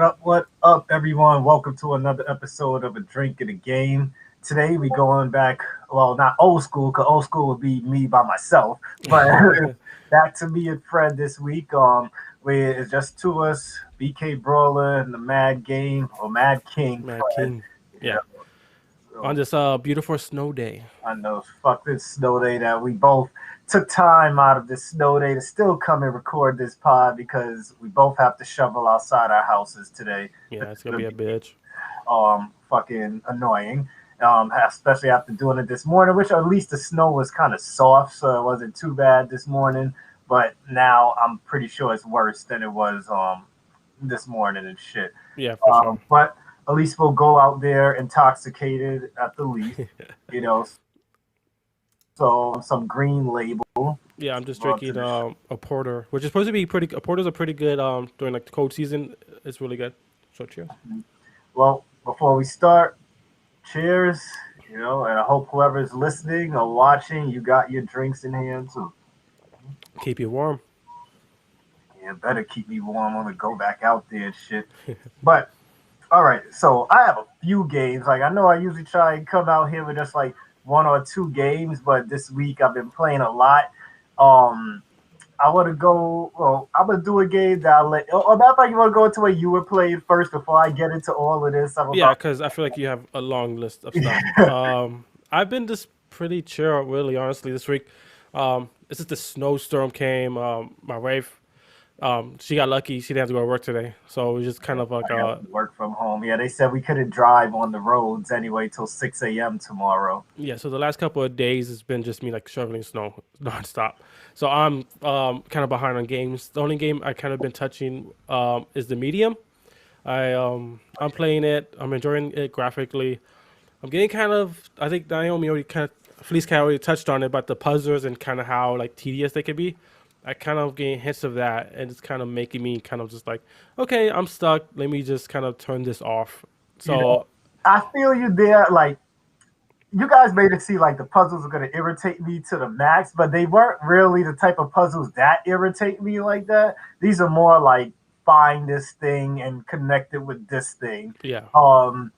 What up, everyone? Welcome to another episode of A Drink and a Game. Today we going back, well, not old school, because old school would be me by myself, but back to me and Fred this week. Where it's just two of us, BK Brawler and the Mad Game, or Mad King, Mad Fred. King. Yeah, Yeah. On so this beautiful snow day. I know, fuck this snow day that we both took time out of this snow day to still come and record this pod because we both have to shovel outside our houses today. Yeah, it's gonna be a bitch. Fucking annoying. Especially after doing it this morning, which at least the snow was kind of soft, so it wasn't too bad this morning. But now I'm pretty sure it's worse than it was this morning and shit. Yeah, for sure. But at least we'll go out there intoxicated at the least, you know. So some green label. Yeah, I'm just Go up to drinking the shop. a porter, which is supposed to be pretty. A porters are pretty good during like the cold season. It's really good. So cheers. Well, before we start, cheers. And I hope whoever's listening or watching, you got your drinks in hand too. Keep you warm. Yeah, better keep me warm. I'm gonna go back out there and shit. But all right, so I have a few games. Like I know I usually try and come out here with just like one or two games, but this week I've been playing a lot. Um, I want to go. Well, I'm gonna do a game that I'll let. Or matter of fact, you want to go into what you were playing first before I get into all of this. I'm Yeah, about. because I feel like you have a long list of stuff. I've been just pretty chill, really, honestly, this week. This is the snowstorm came. My wife, she got lucky. She didn't have to go to work today, so it was just kind of like I got to work from home. Yeah, they said we couldn't drive on the roads anyway till 6 a.m. tomorrow. yeah. So the last couple of days it's been just me like shoveling snow nonstop. So I'm kind of behind on games. The only game I kind of been touching is the medium. I'm playing it. I'm enjoying it graphically. I'm getting kind of. I think Naomi already kind of Felice kind of already touched on it about the puzzles and kind of how like tedious they could be. I kind of getting hints of that, and it's kind of making me kind of just like, okay, I'm stuck. Let me just kind of turn this off. You know, So I feel you there. Like you guys made it seem like the puzzles are going to irritate me to the max, but they weren't really the type of puzzles that irritate me like that. These are more like find this thing and connect it with this thing. yeah. Um,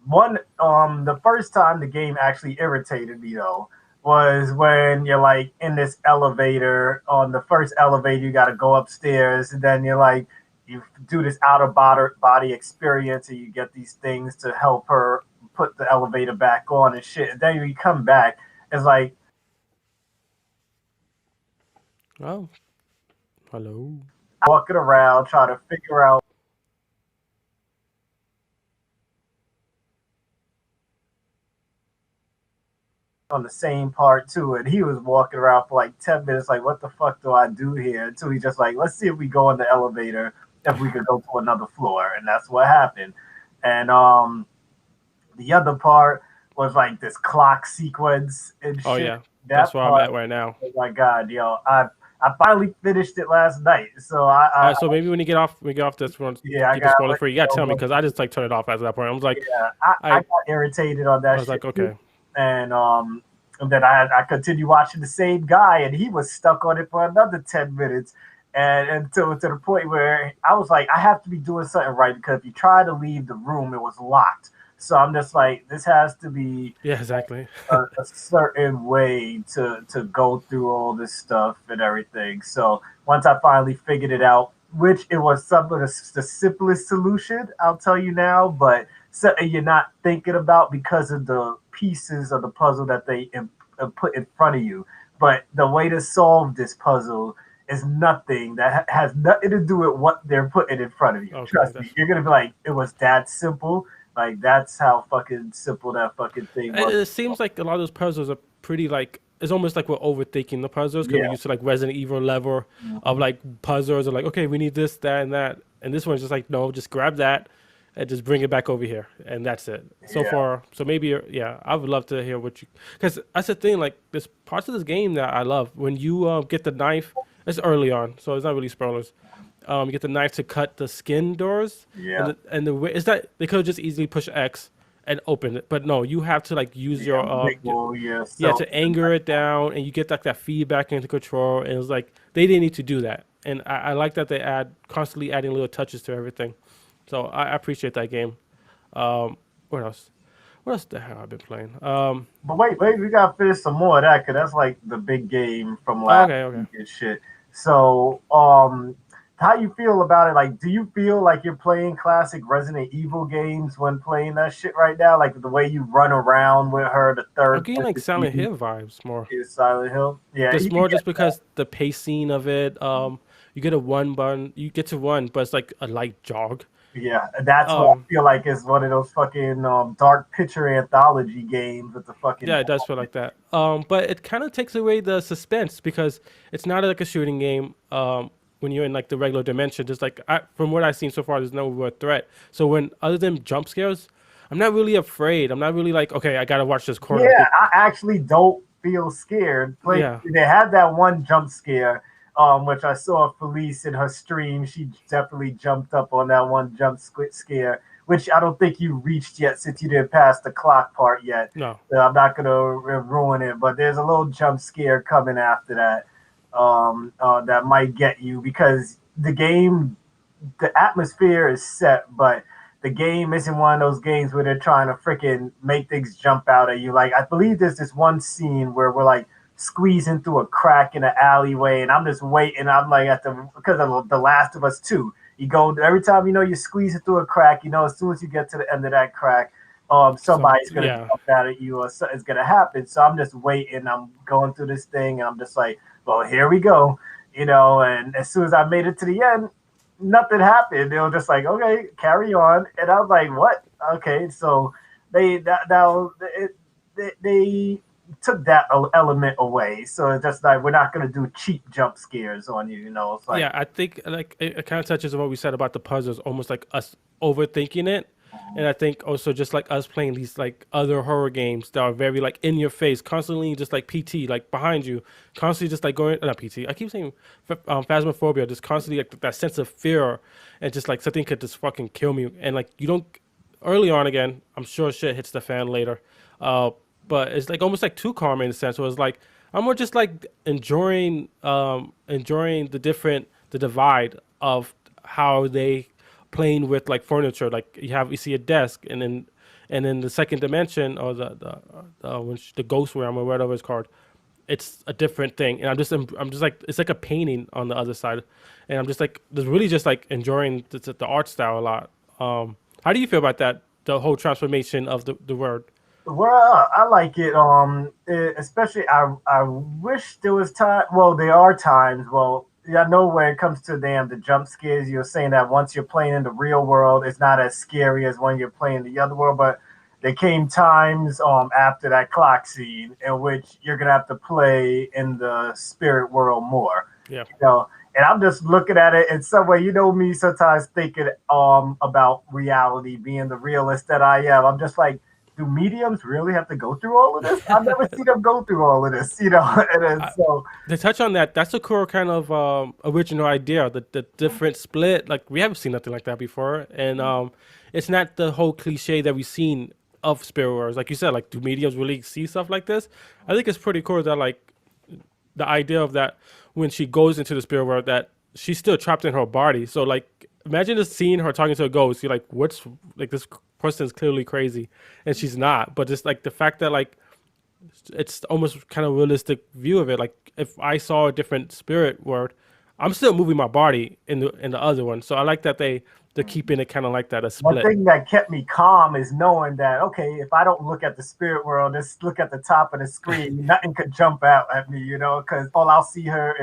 the first time the game actually irritated me though was when you're like in this elevator. On the first elevator, you got to go upstairs, and then you're like you do this out of body experience, and you get these things to help her put the elevator back on and shit. And then when you come back, it's like Oh, hello. walking around trying to figure out on the same part too. And he was walking around for like 10 minutes, like, what the fuck do I do here? Until he just like, let's see if we go in the elevator, if we could go to another floor. And that's what happened. And the other part was like this clock sequence and Oh shit. yeah, that's That where I'm part, at right now. oh my god, I finally finished it last night. So All right, so maybe when you get off, we get off this one. yeah, I Keep it got spoiler let free. You you gotta know tell me what. because I just like turn it off at that point. I was like, Yeah, I I got irritated on I that was shit like, too. okay, And then I continued watching the same guy, and he was stuck on it for another 10 minutes, and until to the point where I was like, I have to be doing something right because if you try to leave the room, it was locked. So I'm just like, this has to be yeah, exactly. a certain way to go through all this stuff and everything. So once I finally figured it out, which it was some of the simplest solution, I'll tell you now, but something you're not thinking about because of the pieces of the puzzle that they put in front of you. But the way to solve this puzzle is nothing that has nothing to do with what they're putting in front of you. Okay, Trust me, that's. you're gonna be like, it was that simple. Like that's how fucking simple that fucking thing was. It seems like a lot of those puzzles are pretty like. It's almost like we're overthinking the puzzles because we're Yeah. used to like Resident Evil level of Mhm. like puzzles. Are like, okay, we need this, that, and that, and this one's just like, no, just grab that and just bring it back over here, and that's it. So Yeah. far, so maybe yeah, I would love to hear what you because that's the thing. Like, there's parts of this game that I love when you get the knife. It's early on, so it's not really spoilers. You get the knife to cut the skin doors, Yeah. and the way is that they could have just easily push X and open it, but no, you have to like use Yeah. your Wiggle yeah yourself. to anger it down, and you get like that feedback into control. And it's like they didn't need to do that, and I like that they add constantly adding little touches to everything. So I appreciate that game. What else? What else the hell I've been playing? But wait, we gotta finish some more of that because that's like the big game from last Okay, okay. week and shit. So, how you feel about it? Like, do you feel like you're playing classic Resident Evil games when playing that shit right now? Like the way you run around with her, the I'm third getting point like of Silent view Hill vibes more. is Silent Hill. Yeah, Just you can more get just because the pacing of it. You get a one button, you get to run, but it's like a light jog. yeah. That's what I Um, feel like is one of those fucking dark picture anthology games with the fucking yeah, it does feel like that. But it kind of takes away the suspense because it's not like a shooting game. When you're in like the regular dimension, just like from what I've seen so far, there's no real threat. So when other than jump scares, I'm not really afraid. I'm not really like, okay, I gotta watch this corner. Yeah, I actually don't feel scared. Like Yeah, they had that one jump scare, which I saw Felice in her stream. She definitely jumped up on that one scare, which I don't think you reached yet since you didn't pass the clock part yet. no, So I'm not gonna ruin it, but there's a little jump scare coming after that, that might get you because the atmosphere is set, but the game isn't one of those games where they're trying to freaking make things jump out at you. Like I believe there's this one scene where we're like squeezing through a crack in an alleyway, and I'm just waiting. I'm like at the because of The Last of Us 2. You go every time you're squeezing through a crack. As soon as you get to the end of that crack, somebody's gonna yeah, jump out at you or something's gonna happen. So I'm just waiting. I'm going through this thing, and I'm just like, well, here we go. And as soon as I made it to the end, nothing happened. They were just like, okay, carry on. And I was like, what? Okay, so that was it, they took that element away. So it's just like we're not gonna do cheap jump scares on you. It's like yeah. I think like it kind of touches on what we said about the puzzles, almost like us overthinking it. And I think also just like us playing these like other horror games that are very like in your face, constantly just like PT, like behind you, constantly just like going not PT. I keep saying phasmophobia, just constantly like that sense of fear, and just like something could just fucking kill me. And like you don't early on again, I'm sure shit hits the fan later. Uh, but it's like almost like too calm in a sense. Where it's like I'm more just like enjoying the divide of how they playing with like furniture. Like you see a desk, and then the second dimension or the ghost realm or whatever it's called, it's a different thing. And I'm just like it's like a painting on the other side, and I'm just like there's really just like enjoying the art style a lot. How do you feel about that? The whole transformation of the word. well, I like it. Especially I wish there was time. Well, there are times. Well, yeah, I know when it comes to the jump scares, you're saying that once you're playing in the real world, it's not as scary as when you're playing the other world. But there came times after that clock scene in which you're gonna have to play in the spirit world more. Yeah. And I'm just looking at it in some way. Me sometimes thinking about reality, being the realist that I am. I'm just like, do mediums really have to go through all of this? I've never seen them go through all of this, and then, I, so to touch on that, that's a cool kind of original idea. The different split, like we haven't seen nothing like that before, and it's not the whole cliche that we've seen of spirit wars. Like you said, like do mediums really see stuff like this? I think it's pretty cool that like the idea of that when she goes into the spirit world that she's still trapped in her body. So like imagine just seeing her talking to a ghost. You're like, what's like this person's clearly crazy, and she's not. But just like the fact that like it's almost kind of realistic view of it. Like if I saw a different spirit world, I'm still moving my body in the other one. So I like that they're keeping it kind of like that a one split. thing that kept me calm is knowing that okay, if I don't look at the spirit world, just look at the top of the screen, nothing could jump out at me, because all I'll see her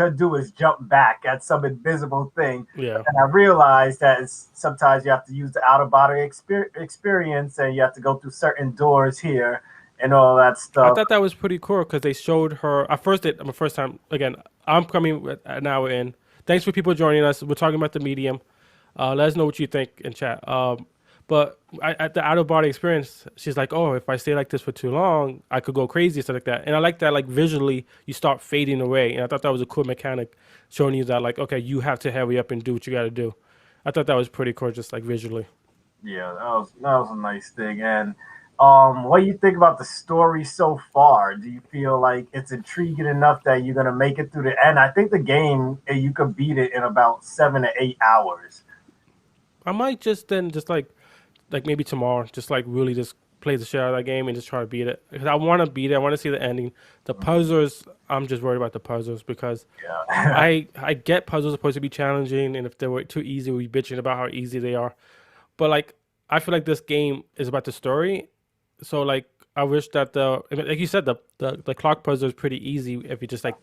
do is jump back at some invisible thing. Yeah. And I realized that sometimes you have to use the outer body experience, and you have to go through certain doors here and all that I stuff. thought that was pretty cool because they showed her. At first, my first time again. I'm coming with an hour in. Thanks for people joining us. We're talking about the medium. Let us know what you think in chat. But at the out of body experience, she's like, "Oh, if I stay like this for too long, I could go crazy, stuff like that." And I like that, like visually, you start fading away. And I thought that was a cool mechanic, showing you that, like, okay, you have to hurry up and do what you got to do. I thought that was pretty cool, just like visually. Yeah, that was a nice thing. And what do you think about the story so far? Do you feel like it's intriguing enough that you're gonna make it through the end? I think the game you could beat it in about 7 to 8 hours. I might just then just like maybe tomorrow, just like really just play the shit out of that game and just try to beat it because I want to beat it. I want to see the ending. The puzzles, I'm just worried about the puzzles because Yeah. I get puzzles are supposed to be challenging, and if they were too easy, we bitching about how easy they are. But like I feel like this game is about the story, so like I wish that I mean, like you said, the clock puzzle is pretty easy if you just like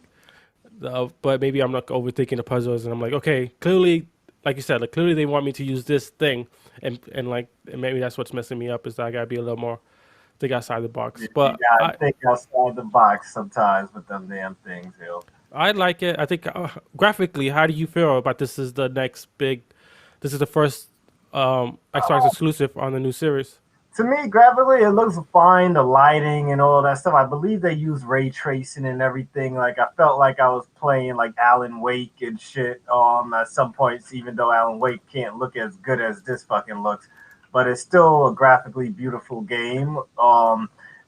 but maybe I'm not overthinking the puzzles, and I'm like, okay, clearly, like you said, like clearly they want me to use this thing, and like and maybe that's what's messing me up is that I gotta be a little more think outside the box. You But gotta think outside the box sometimes with them damn things, yo. I like it. I think graphically, how do you feel about this? Is the next big? This is the first Xbox exclusive on the new series. To me, graphically, it looks fine. The lighting and all that stuff. I believe they use ray tracing and everything. Like I felt like I was playing like Alan Wake and shit. At some points, even though Alan Wake can't look as good as this fucking looks, but it's still a graphically beautiful game.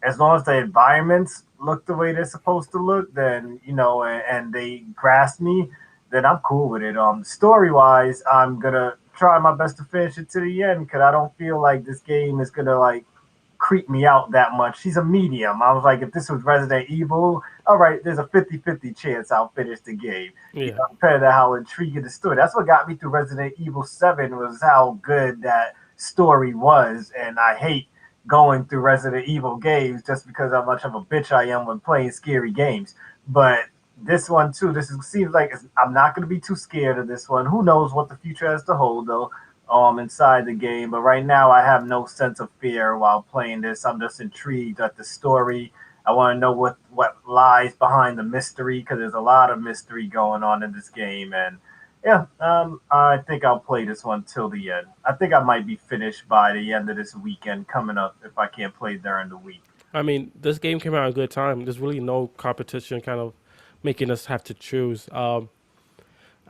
As long as the environments look the way they're supposed to look, then and they grasp me, then I'm cool with it. Story wise, I'm gonna try my best to finish it to the end because I don't feel like this game is gonna like creep me out that much. She's a medium. I was like, if this was Resident Evil, all right, there's a 50-50 chance I'll finish the game. Yeah, Compared to how intriguing the story. That's what got me through Resident Evil 7 was how good that story was. And I hate going through Resident Evil games just because how much of a bitch I am when playing scary games. But this one too, seems like I'm not going to be too scared of this one. Who knows what the future has to hold though inside the game. But right now, I have no sense of fear while playing this. I'm just intrigued at the story. I want to know what lies behind the mystery because there's a lot of mystery going on in this game. And yeah, I think I'll play this one till the end. I think I might be finished by the end of this weekend coming up if I can't play during the week. I mean, this game came out at a good time. There's really no competition, kind of making us have to choose.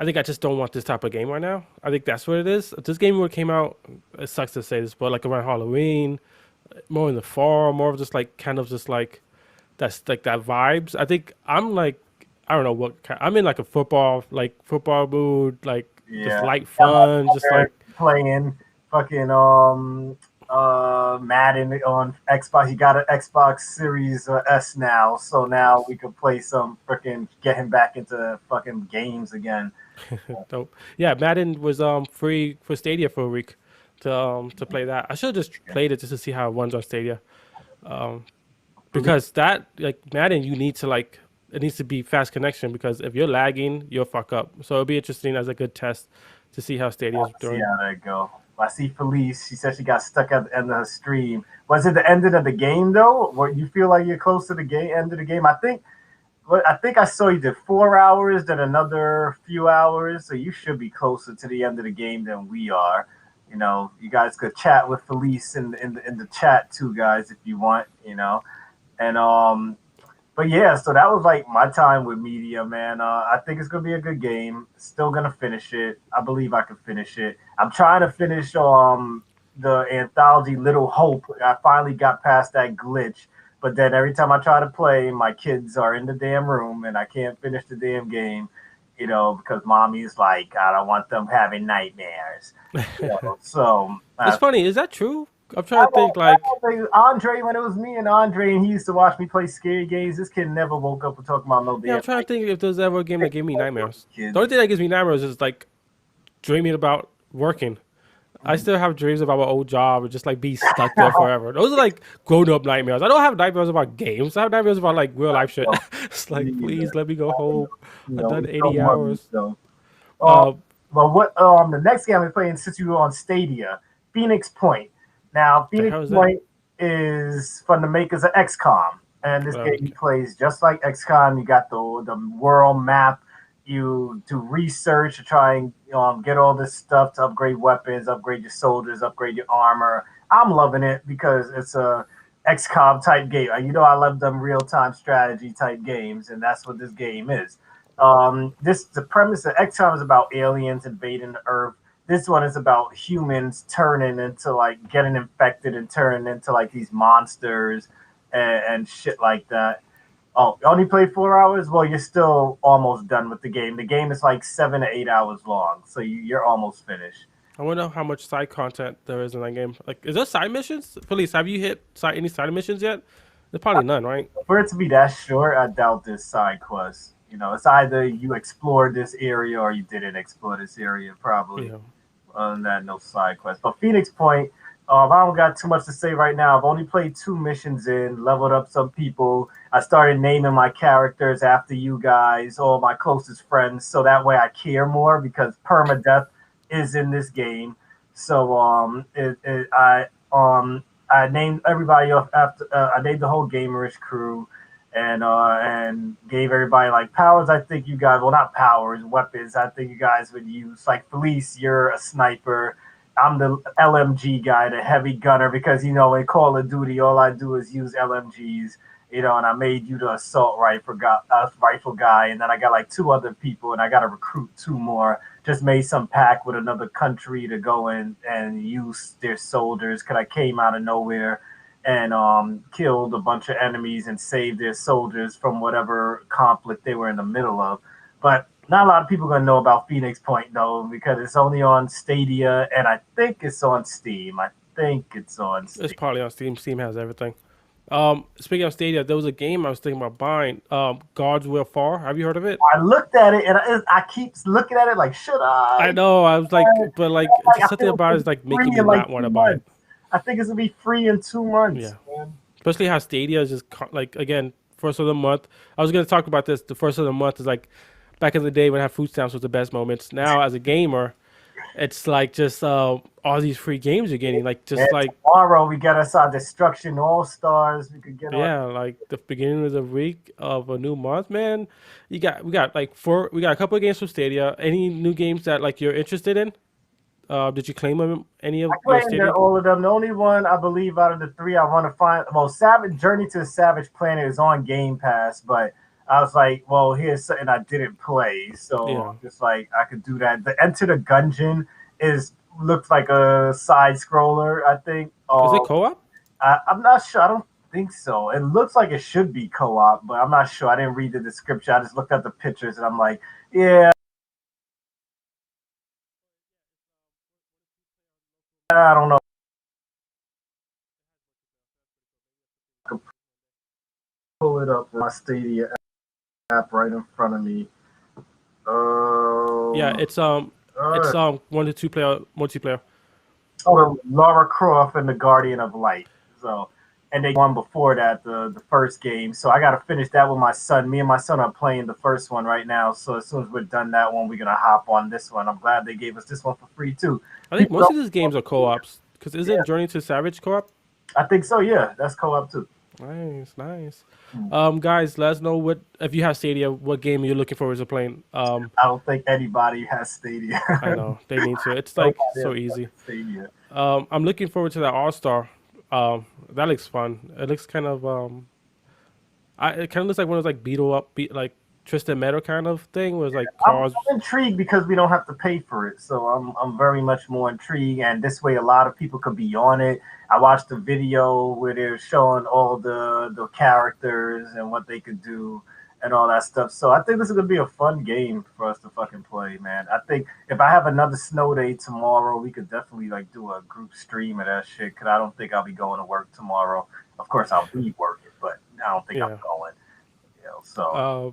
I think I just don't want this type of game right now. I think that's what it is. If this game would came out, it sucks to say this, but like around Halloween, more in the fall, more of just like kind of just like that's like that vibes. I think I'm like I don't know what I'm in like a football mood, like just Yeah, light I'm out fun, just there like playing fucking Madden on Xbox. You got an Xbox Series S now, so now yes, we can play some freaking get him back into fucking games again. dope. Yeah, Madden was free for Stadia for a week to play that. I should have just played it just to see how it runs on Stadia. Um, because that like Madden, you need to like it needs to be fast connection because if you're lagging, you'll fuck up. So it'll be interesting as a good test to see how Stadia is See doing. how that go. I see Felice. She said she got stuck at the end of her stream. Was it the ending of the game though? Where you feel like you're close to the game end of the game? I think I saw you did 4 hours, then another few hours. So you should be closer to the end of the game than we are. You guys could chat with Felice in the chat too, guys, if you want. And but yeah, so that was like my time with media, man. I think it's gonna be a good game. Still gonna finish it. I believe I can finish it. I'm trying to finish the anthology Little Hope. I finally got past that glitch, but then every time I try to play, my kids are in the damn room and I can't finish the damn game. Because mommy's like, I don't want them having nightmares. So It's I funny. Is that true? I'm trying I to think. won't, I Like, won't think Andre, when it was me and Andre, and he used to watch me play scary games. This kid never woke up and talking about no yeah, I'm damn trying to night. think if there's ever a game that gave me nightmares. The Kids. only thing that gives me nightmares is like dreaming about working. I still have dreams about my old job and just like be stuck there forever. Those are like grown up nightmares. I don't have nightmares about games. I have nightmares about like real life shit. So, It's me like, please either. let me go home. I've done We still 80 mummies hours. though. Um, Uh, but what the next game we're playing since you were on Stadia, Phoenix Point. Now, the Phoenix hell is that? Point is from the makers of XCOM, and this game Okay. plays just like XCOM. You got the world map. You do research to try and get all this stuff to upgrade weapons, upgrade your soldiers, upgrade your armor. I'm loving it because it's a XCOM type game. I love them real time strategy type games, and that's what this game is. The premise of XCOM is about aliens invading the Earth. This one is about humans turning into like getting infected and turning into like these monsters and shit like that. Oh, you only played 4 hours? Well, you're still almost done with the game. The game is like 7 to 8 hours long, so you're almost finished. I wonder how much side content there is in that game. Like, is there side missions? Police, have you hit any side missions yet? There's probably none, right? For it to be that short, I doubt this side quest. It's either you explored this area or you didn't explore this area, probably. Yeah. Other than that, no side quest. But Phoenix Point, I don't got too much to say right now. I've only played 2 missions in, leveled up some people. I started naming my characters after you guys, all my closest friends, so that way I care more because permadeath is in this game. So I named everybody off after I named the whole Gamerish crew and gave everybody like powers. I think you guys, well, not powers, weapons. I think you guys would use like Felice. You're a sniper. I'm the LMG guy, the heavy gunner, because in Call of Duty, all I do is use LMGs. And I made you the assault rifle guy, and then I got like 2 other people, and I got to recruit 2 more. Just made some pact with another country to go in and use their soldiers, because I came out of nowhere and killed a bunch of enemies and saved their soldiers from whatever conflict they were in the middle of. But not a lot of people are gonna know about Phoenix Point though, because it's only on Stadia, and I think it's on Steam. I think it's on It's Steam. probably on Steam. Steam has everything. Speaking of Stadia, there was a game I was thinking about buying. Gods Will Fall. Have you heard of it? I looked at it and I keep looking at it like, should I I? know. I was like, but like, it's Like, just I something feel about it's it is like free making me in like not two want to buy it. months. I think it's gonna be free in 2 months, Yeah. man. Especially how Stadia is just like again first of the month. I was gonna talk about this. The first of the month is like back in the day when I had food stamps was the best moments. Now as a gamer, it's like just all these free games you're getting. Like And just like tomorrow we got us our Destruction All Stars. We could get on. yeah, like the beginning of the week of a new month, man. We got like we got a couple of games from Stadia. Any new games that like you're interested in? Did you claim them, any I of your claimed that Stadia? all of them. The only one I believe out of the 3 I want to find, well, Savage Journey to the Savage Planet is on Game Pass, but I was like, well, here's something I didn't play, so Yeah. I'm just like I could do that. The Enter the Gungeon is looks like a side scroller, I think. Is it co-op? I'm not sure. I don't think so. It looks like it should be co-op, but I'm not sure. I didn't read the description. I just looked at the pictures and I'm like, yeah, I don't know. I could pull it up on my Stadia app right in front of me. Yeah, Um, it's uh, 1 to 2 player multiplayer. the Lara Croft and the Guardian of Light. So, and they won before that the first game. So I got to finish that with my son. Me and my son are playing the first one right now. So as soon as we're done that one, we're gonna hop on this one. I'm glad they gave us this one for free too. I think People most don't, of these games are co-ops. Cause isn't yeah, Journey to Savage co-op? I think so. Yeah, that's co-op too. Nice, nice. Guys, let us know what if you have Stadia, what game you're looking forward to playing. I don't think anybody has Stadia. I know they need to. It's like Nobody so has easy. Stadia. I'm looking forward to that All Star. That looks fun. It looks kind of it kind of looks like one of those like beat up, like Twisted Metal kind of thing, where it's like cars. I'm intrigued because we don't have to pay for it, so I'm very much more intrigued. And this way, a lot of people could be on it. I watched a video where they're showing all the characters and what they could do and all that stuff. So I think this is gonna be a fun game for us to fucking play, man. I think if I have another snow day tomorrow, we could definitely like do a group stream of that shit. Cause I don't think I'll be going to work tomorrow. Of course, I'll be working, but I don't think I'm Yeah. going. So Uh,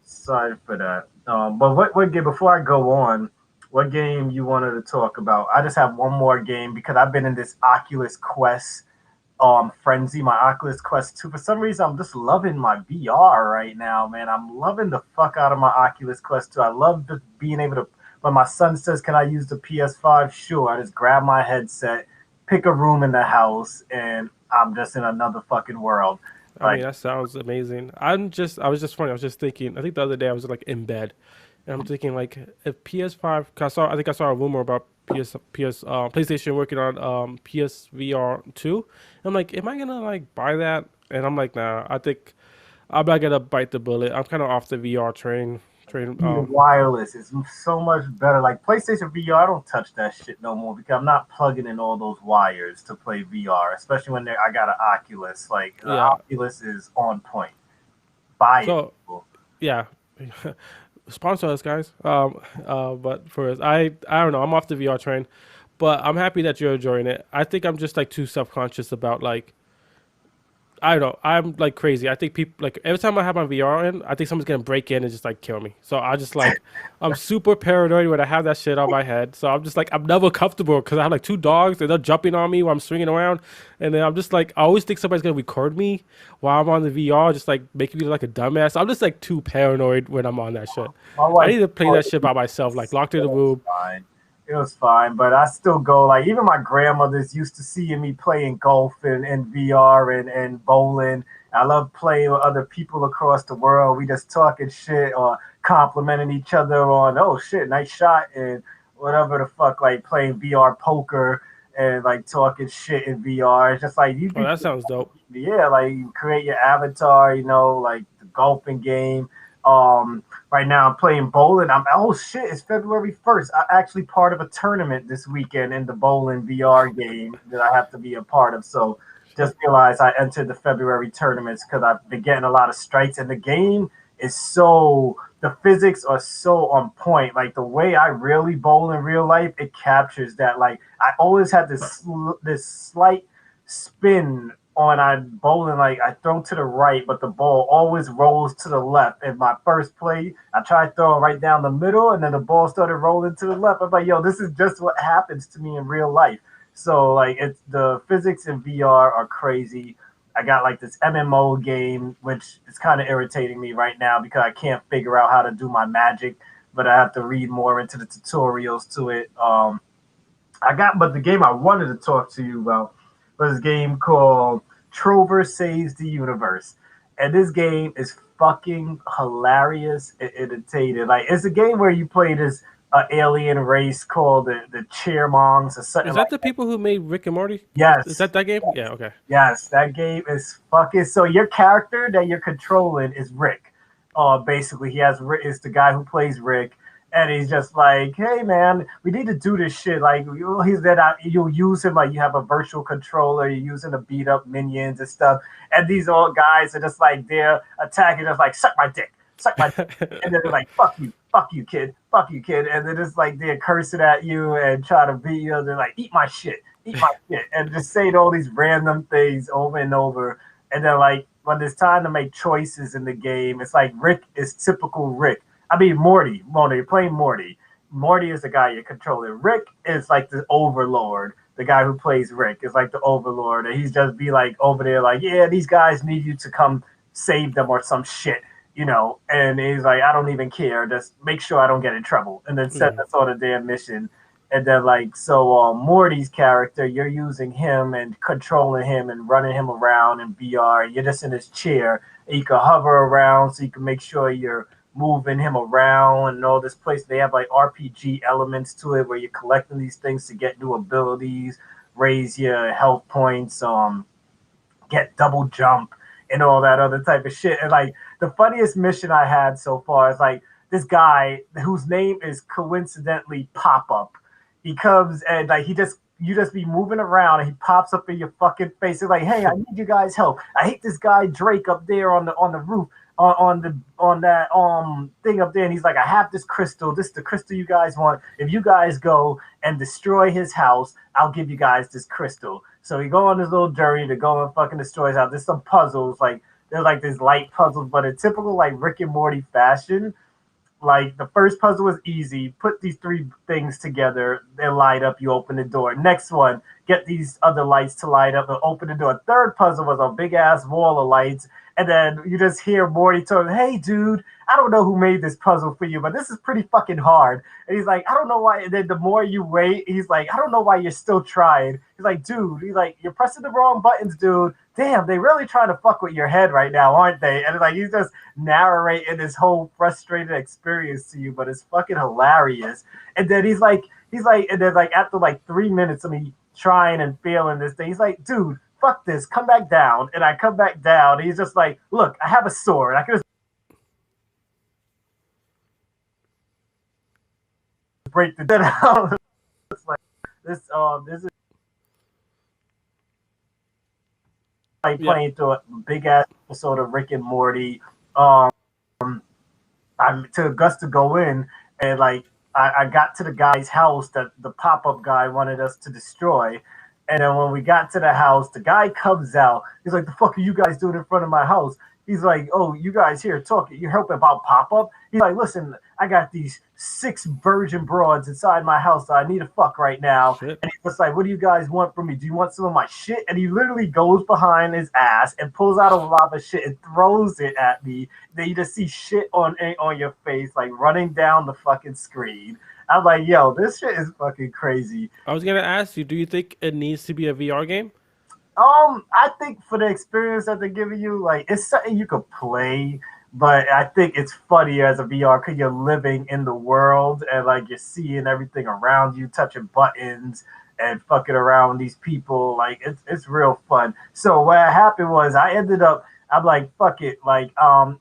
sorry for that. But what game? Before I go on, what game you wanted to talk about? I just have one more game because I've been in this Oculus Quest frenzy, my Oculus Quest 2. For some reason, I'm just loving my VR right now, man. I'm loving the fuck out of my Oculus Quest 2. I love just being able to. When my son says, "Can I use the PS5?" Sure. I just grab my headset, pick a room in the house, and I'm just in another fucking world. I Like, mean that sounds amazing. I was just funny. I was just thinking. I think the other day I was like in bed, and I'm thinking like if PS5. 'Cause I think I saw a rumor about PlayStation working on PSVR 2. I'm like, am I gonna like buy that? And I'm like, nah. I think I'm not gonna bite the bullet. I'm kind of off the VR train. Train. wireless is so much better. Like PlayStation VR, I don't touch that shit no more because I'm not plugging in all those wires to play VR, especially when I got an Oculus. Like the Yeah. Oculus is on point. Buy it, So people. yeah. sponsor us, guys. But for us, I don't know. I'm off the VR train, but I'm happy that you're enjoying it. I think I'm just like too self conscious about like I don't know. I'm like crazy. I think people like every time I have my VR in, I think someone's gonna break in and just like kill me. So I just like I'm super paranoid when I have that shit on my head. So I'm just like I'm never comfortable because I have like two dogs and they're jumping on me while I'm swinging around, and then I'm just like I always think somebody's gonna record me while I'm on the VR, just like making me look like a dumbass. I'm just like too paranoid when I'm on that shit. My I wife need to play told that shit by myself, like locked in it the was room. fine. It was fine, but I still go. Like even my grandmother's used to seeing me playing golf and VR and bowling. I love playing with other people across the world. We just talking shit or complimenting each other on, oh shit, nice shot, and whatever the fuck, like playing VR poker and like talking shit in VR. It's just like you Oh, be, that sounds dope. yeah, like you create your avatar, like the golfing game. Right now I'm playing bowling. Oh shit, it's February 1st. I'm actually part of a tournament this weekend in the bowling VR game that I have to be a part of. So just Shit. realized I entered the February tournaments because I've been getting a lot of strikes, and the game is so the physics are so on point. Like the way I really bowl in real life, it captures that. Like I always had this slight spin on I bowling, like I throw to the right, but the ball always rolls to the left. In my first play, I tried throwing right down the middle, and then the ball started rolling to the left. I'm like, yo, this is just what happens to me in real life. So like it's the physics in VR are crazy. I got like this MMO game, which is kind of irritating me right now because I can't figure out how to do my magic, but I have to read more into the tutorials to it. But the game I wanted to talk to you about was a game called Trover Saves the Universe, and this game is fucking hilarious and entertaining. Like it's a game where you play this alien race called the Cheermongs or something Is like that the that. people who made Rick and Morty? Is Yes, that game? Yeah. yes, Okay. yes. That game is fucking. So your character that you're controlling is Rick. Basically, he has Rick is the guy who plays Rick, and he's just like, "Hey, man, we need to do this shit." Like, he's that you'll use him like you have a virtual controller. You're using to beat up minions and stuff, and these old guys are just like they're attacking, just like suck my dick, suck my and then they're like, fuck you, kid. And then it's like they're cursing at you and try to beat you. They're like, eat my shit. And just saying all these random things over and over. And then, like, when it's time to make choices in the game, it's like Rick is typical Rick. I mean, Morty, you're playing Morty. Morty is the guy you're controlling. Rick is like the overlord. The guy who plays Rick is like the overlord. And he's just be like over there, like, yeah, these guys need you to come save them or some shit, and he's like, I don't even care. Just make sure I don't get in trouble. And then set Mm. that's sort of their mission. And then like so Morty's character, you're using him and controlling him and running him around in VR. You're just in his chair. And you can hover around so you can make sure you're moving him around and all this place. They have like RPG elements to it where you're collecting these things to get new abilities, raise your health points, get double jump and all that other type of shit. And like the funniest mission I had so far is like this guy whose name is coincidentally Pop Up. He comes and like he just you just be moving around and he pops up in your fucking face. It's like, hey, I need you guys' help. I hate this guy Drake up there on the roof on that thing up there, and he's like, I have this crystal. This is the crystal you guys want. If you guys go and destroy his house, I'll give you guys this crystal. So we go on this little journey to go and fucking destroy his house. There's some puzzles, like there's like this light puzzles, but in typical like Rick and Morty fashion, like the first puzzle was easy. Put these three things together, they light up, you open the door. Next one, get these other lights to light up and open the door. Third puzzle was a big ass wall of lights. And then you just hear Morty tell, hey dude, I don't know who made this puzzle for you, but this is pretty fucking hard. And he's like, I don't know why. And then the more you wait, he's like, I don't know why you're still trying. He's like, dude, he's like, you're pressing the wrong buttons, dude. Damn, they really trying to fuck with your head right now, aren't they? And like he's just narrating this whole frustrated experience to you, but it's fucking hilarious. And then and then like after like 3 minutes of me trying and failing this thing, he's like, dude, fuck this, come back down. And I come back down. And he's just like, look, I have a sword. I can just break the dead out. It's like this is like Yep. playing through a big ass episode of Rick and Morty. Um I'm to Gus to go in and like I got to the guy's house that the pop up guy wanted us to destroy. And then when we got to the house, the guy comes out. He's like, "The fuck are you guys doing in front of my house?" He's like, "Oh, you guys here talking? You helping about pop up?" He's like, "Listen, I got these 6 virgin broads inside my house that I need to fuck right now." Shit. And he's just like, "What do you guys want from me? Do you want some of my shit?" And he literally goes behind his ass and pulls out a lot of shit and throws it at me. Then you just see shit on your face, like running down the fucking screen. I'm like, yo, this shit is fucking crazy. I was gonna ask you, do you think it needs to be a VR game? I think for the experience that they're giving you, like it's something you could play, but I think it's funnier as a VR because you're living in the world and like you're seeing everything around you, touching buttons and fucking around with these people. Like it's real fun. So what happened was I ended up. I'm like, fuck it. Like,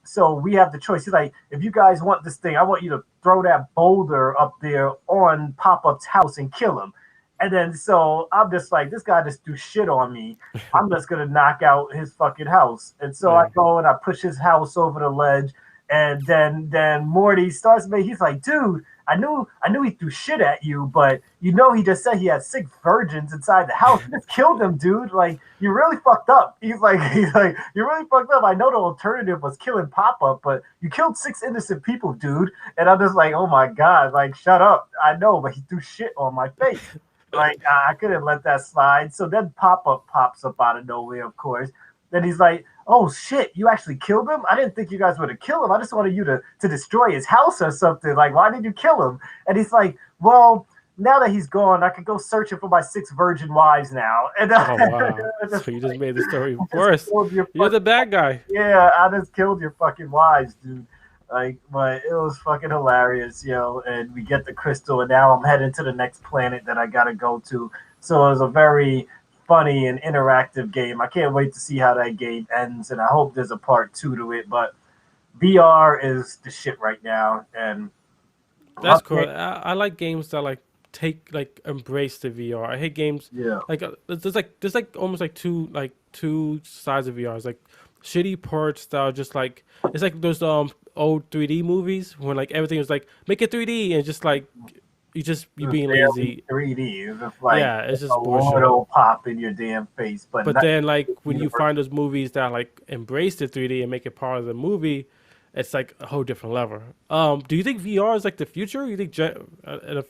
so we have the choice. He's like, if you guys want this thing, I want you to throw that boulder up there on Pop Up's house and kill him. And then so I'm just like, this guy just do shit on me. I'm just gonna knock out his fucking house. And so I Yeah. go and I push his house over the ledge. And then Morty starts me. He's like, dude, I knew he threw shit at you, but you know he just said he had 6 virgins inside the house. You just killed him, dude. Like you really fucked up. He's like, you really fucked up. I know the alternative was killing Pop Up, but you killed 6 innocent people, dude. And I'm just like, oh my god, like shut up. I know, but he threw shit on my face. Like I couldn't let that slide. So then Pop Up pops up out of nowhere, of course. Then he's like, "Oh shit, you actually killed him? I didn't think you guys would have killed him. I just wanted you to destroy his house or something. Like, why did you kill him?" And he's like, "Well, now that he's gone, I can go searching for my 6 virgin wives now." And Oh wow. So you just made the story just worse. killed your You're fucking the bad guy. yeah, I just killed your fucking wives, dude. Like, but it was fucking hilarious, yo. And we get the crystal, and now I'm heading to the next planet that I gotta go to. So it was a very funny and interactive game. I can't wait to see how that game ends, and I hope there's a part 2 to it. But VR is the shit right now, and That's love cool. it. I like games that like take like embrace the VR. I hate games Yeah. like there's like almost like two sides of VR. It's like shitty ports that are just like it's like those old 3D movies when like everything was like make it 3D and just like you It was being barely lazy. 3D. It was just like Yeah, it's just a just bullshit. little pop in your damn face, but But not then like when you universal. find those movies that like embrace the 3D and make it part of the movie, it's like a whole different level. Do you think VR is like the future? You think at a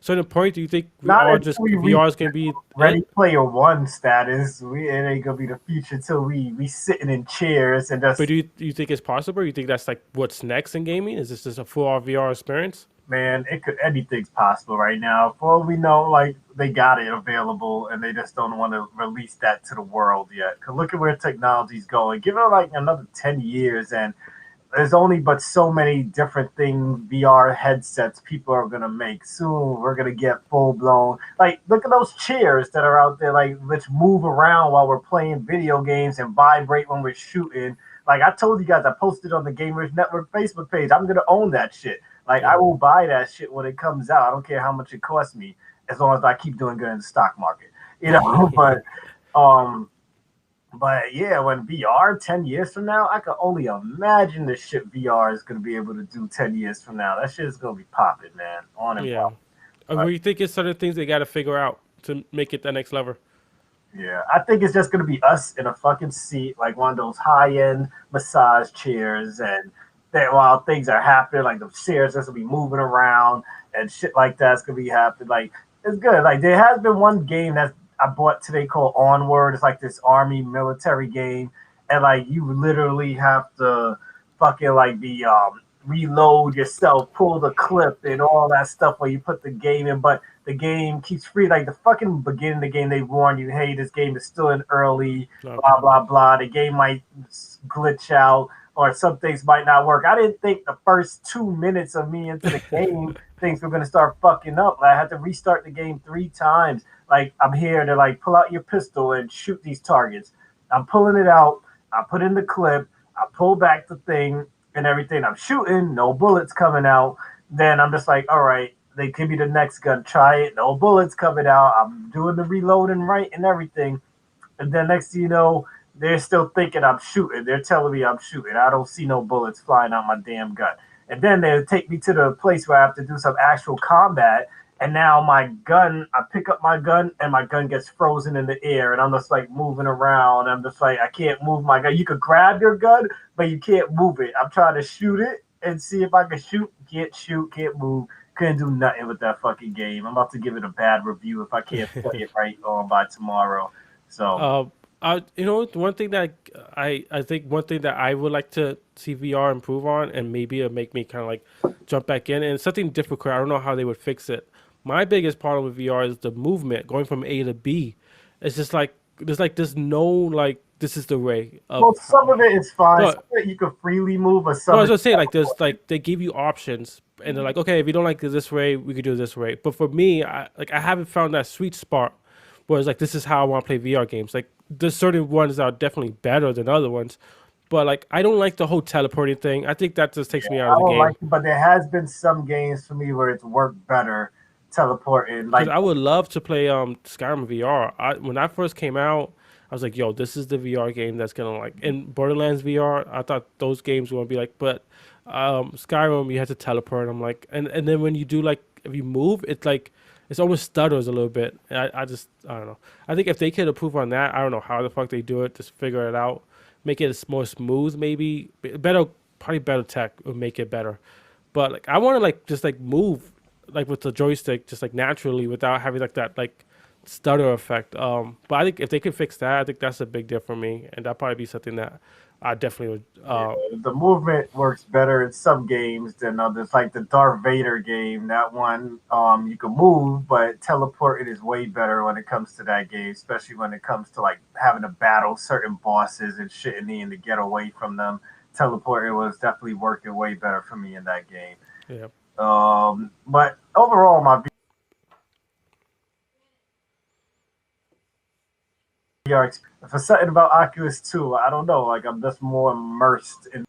certain point, do you think we Not are until just we reach VR is gonna be Ready it? Player One status. It ain't gonna be the future till we sitting in chairs and But just do you think it's possible? You think that's like what's next in gaming? Is this just a full VR experience? man, it could anything's possible right now. For all we know, like they got it available and they just don't want to release that to the world yet. Cause look at where technology's going. Give it like another 10 years and there's only but so many different things VR headsets people are gonna make. Soon we're gonna get full blown. Like look at those chairs that are out there, like which move around while we're playing video games and vibrate when we're shooting. Like I told you guys, I posted on the Gamers Network Facebook page. I'm gonna own that shit. Like I Yeah, will buy that shit when it comes out. I don't care how much it costs me, as long as I keep doing good in the stock market. You know, um but yeah, when VR 10 years from now, I can only imagine the shit VR is gonna be able to do 10 years from now. That shit is gonna be popping, man, on and yeah. popping. What Like, do you think is certain things they got to figure out to make it the next level? yeah, I think it's just gonna be us in a fucking seat, like one of those high end massage chairs, and that while things are happening, like the chairs just gonna be moving around and shit like that's gonna be happening. Like it's good. Like there has been one game that I bought today called Onward. It's like this army military game, and like you literally have to fucking like be reload yourself, pull the clip, and all that stuff where you put the game in, but the game keeps free. Like the fucking beginning of the game, they warn you, hey, this game is still in early, blah Okay. blah blah. The game might glitch out, or some things might not work. I didn't think the first 2 minutes of me into the game things were gonna start fucking up. Like, I had to restart the game 3 times. Like I'm here to like pull out your pistol and shoot these targets. I'm pulling it out. I put in the clip. I pull back the thing and everything. I'm shooting, no bullets coming out. Then I'm just like, all right, they give me the next gun, try it, no bullets coming out. I'm doing the reloading right and everything. And then next thing you know, they're still thinking I'm shooting. They're telling me I'm shooting. I don't see no bullets flying out my damn gun. and then they take me to the place where I have to do some actual combat. And now my gun, I pick up my gun, and my gun gets frozen in the air, and I'm just like moving around. I'm just like, I can't move my gun. You could grab your gun, but you can't move it. I'm trying to shoot it and see if I can shoot. Can't shoot, can't move. Couldn't do nothing with that fucking game. I'm about to give it a bad review if I can't play it right on by tomorrow. So Uh, one thing that I think one thing that I would like to see VR improve on, and maybe it'll make me kind of like jump back in, and it's something difficult. I don't know how they would fix it. My biggest problem with VR is the movement, going from A to B. It's just like there's no like this is the way of. well, some of it is fine. No, Some of it you can freely move, but no, I some was of gonna say like there's it. like they give you options, and they're like, okay, if you don't like it this way, we could do it this way. But for me, I haven't found that sweet spot where it's like this is how I want to play VR games. Like there's certain ones that are definitely better than other ones, but like I don't like the whole teleporting thing. I think that just takes me out I of the don't like game. it, but there has been some games for me where it's worked better teleporting. Because Like I would love to play Skyrim VR. When that first came out, I was like, yo, this is the VR game that's gonna like in Borderlands VR. I thought those games were gonna be like, but Skyrim you had to teleport. I'm like, and then when you do like if you move, it's like it's almost stutters a little bit. I don't know. I think if they could improve on that, I don't know how the fuck they do it. Just figure it out, make it more smooth, maybe better, probably better tech would make it better. But like I want to like just like move like with the joystick just like naturally without having like that like stutter effect. But I think if they could fix that, I think that's a big deal for me, and that'd probably be something that I definitely would. yeah, the movement works better in some games than others. Like the Darth Vader game, that one, you can move, but teleporting is way better when it comes to that game, especially when it comes to like having to battle certain bosses and shit and needing to get away from them. Teleporting was definitely working way better for me in that game. Yeah, But overall, my VR experience, for something about Oculus 2, I don't know. Like I'm just more immersed in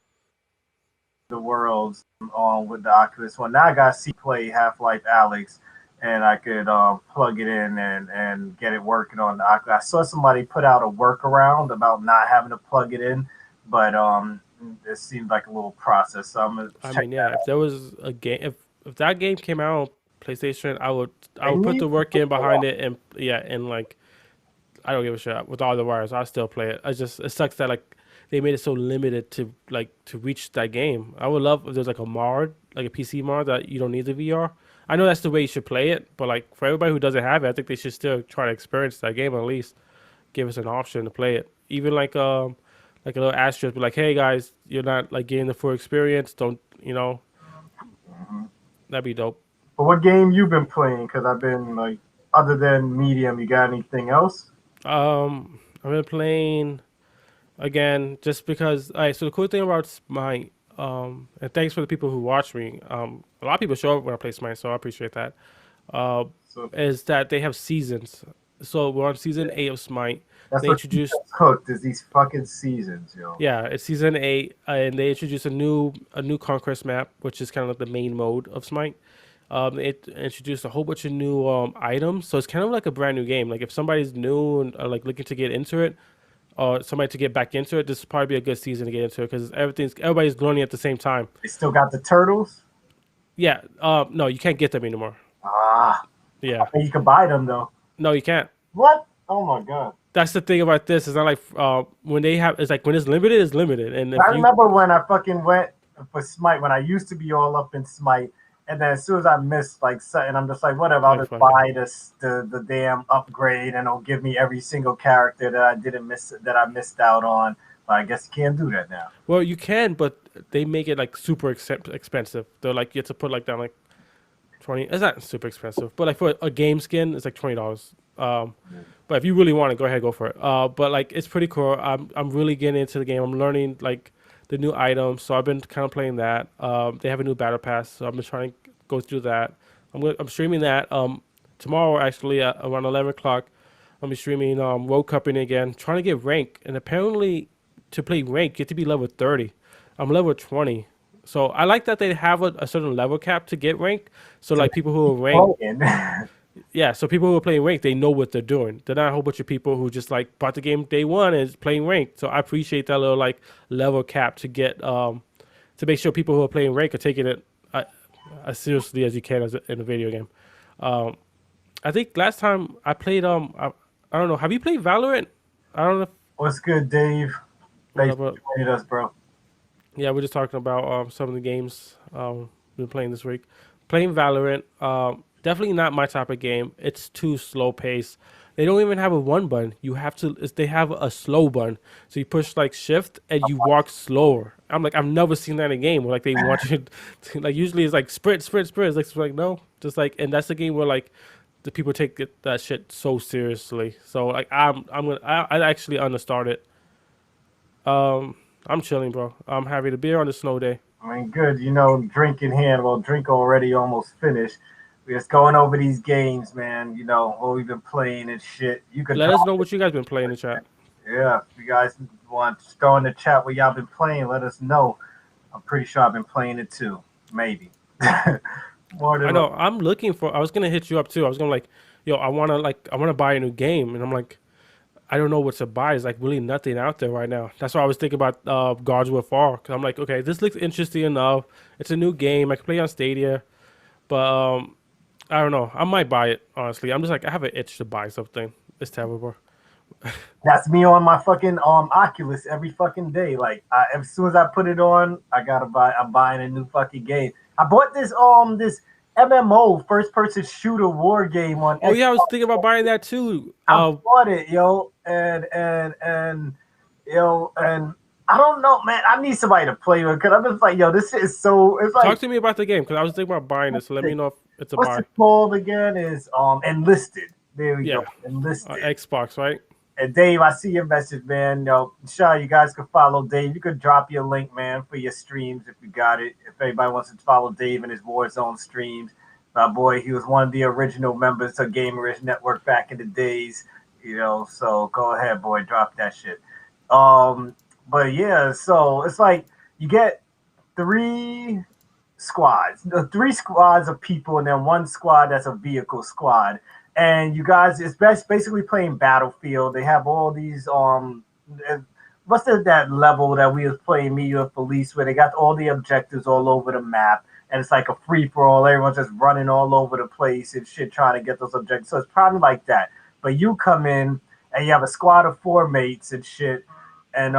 the worlds with the Oculus One. Now I got to see play Half Life Alex, and I could plug it in and get it working on the Oculus. I saw somebody put out a workaround about not having to plug it in, but it seemed like a little process. So I'm gonna I check mean, that yeah, if there was a game, if that game came out on PlayStation, I out. would And put you, the work in behind it, and yeah, and like I don't give a shit with all the wires. I still play it. I just it sucks that like they made it so limited to like to reach that game. I would love if there's like a mod, like a PC mod that you don't need the VR. I know that's the way you should play it, but like for everybody who doesn't have it, I think they should still try to experience that game at least. Give us an option to play it. Even like a little asterisk, be like, hey guys, you're not like getting the full experience. Don't that'd be dope. but what game you been playing? Because I've been like, other than Medium, you got anything else? I've been playing again just because. All right, so the cool thing about Smite, and thanks for the people who watch me. A lot of people show up when I play Smite, so I appreciate that. Uh, So is that they have seasons. So we're on season 8 of Smite. that's They what keeps introduced, us hooked is these fucking seasons, yo. yeah, it's season 8, and they introduced a new conquest map, which is kind of like the main mode of Smite. It introduced a whole bunch of new items, so it's kind of like a brand new game. Like if somebody's new and like looking to get into it, or somebody to get back into it, this would probably be a good season to get into it because everybody's learning at the same time. They still got the turtles. Yeah, no, you can't get them anymore. Ah, Yeah, and you can buy them though. no, you can't. What? Oh my god! That's the thing about this. It's not like when they have. It's like when it's limited, and if I you remember when I fucking went for Smite when I used to be all up in Smite, and then as soon as I missed like something, I'm just like, whatever. I'll like just fuck it. buy the damn upgrade, and it'll give me every single character that I didn't miss that I missed out on. But I guess you can't do that now. Well, you can, but they make it like super expensive. They're like you have to put like down like 20. It's not super expensive, but like for a game skin, it's like $20. But if you really want to, go ahead, go for it. But like it's pretty cool. I'm really getting into the game. I'm learning like the new items, so I've been kind of playing that. They have a new battle pass, so I've been trying to go through that. I'm streaming that tomorrow actually at around 11 o'clock. I'll be streaming World Cupping again, trying to get rank. And apparently, to play rank, you have to be level 30. I'm level 20. So I like that they have a certain level cap to get rank. So So like people who are ranked, oh, and yeah. So people who are playing rank, they know what they're doing. They're not a whole bunch of people who just like bought the game day one and is playing rank. So I appreciate that little like level cap to to make sure people who are playing rank are taking it uh, as seriously as you can in a video game. Um, I think last time I played, I don't know. Have you played Valorant? I don't know. What's good, Dave? What Thanks about? for joining us, bro. Yeah, we're just talking about some of the games we've been playing this week. Playing Valorant, definitely not my type of game. It's too slow paced. They don't even have a one button. You have to. They have a slow button, so you push like shift and you walk slower. I'm like, I've never seen that in a game where like they want you to, like usually it's like sprint, sprint, sprint. It's like no, just like, and that's the game where like the people take that shit so seriously. So like I actually understart it. I'm chilling, bro. I'm having a beer on a snow day. I mean, good. Drink in hand. Well, drink already almost finished. We're just going over these games, man. What we've been playing and shit. You could Let us drop know it. what you guys been playing in the chat. Yeah, if you guys want to throw in the chat what y'all been playing, let us know. I'm pretty sure I've been playing it too. Maybe. More I than know. I'm looking for. I was gonna hit you up too. I was gonna like, yo, I wanna buy a new game, and I'm like, I don't know what to buy. It's like really nothing out there right now. That's why I was thinking about Gods of War. Cause I'm like, okay, this looks interesting enough. It's a new game. I can play on Stadia, but I don't know. I might buy it honestly. I'm just like, I have an itch to buy something. It's terrible. That's me on my fucking Oculus every fucking day. Like as soon as I put it on, I gotta buy. I'm buying a new fucking game. I bought this MMO first person shooter war game on Oh yeah, I was Xbox. thinking about buying that too. I bought it, yo, and I don't know, man. I need somebody to play with because I'm just like, yo, this shit is so. It's Talk like to me about the game because I was thinking about buying it. So let me know if it's a what's buy. it called again? Is Enlisted. There we go, Yeah, Enlisted. Xbox, right? And Dave, I see your message, man. Sure, you guys can follow Dave. You could drop your link, man, for your streams if you got it. If anybody wants to follow Dave and his Warzone streams, my boy, he was one of the original members of Gamerish Network back in the days. So go ahead, boy, drop that shit. Um, but yeah, so it's like you get three three squads of people, and then one squad that's a vehicle squad. And you guys, it's basically playing Battlefield. They have all these what's that level that we was playing Me and Police where they got all the objectives all over the map, and it's like a free for all. Everyone's just running all over the place and shit trying to get those objectives. So it's probably like that. But you come in and you have a squad of four mates and shit, and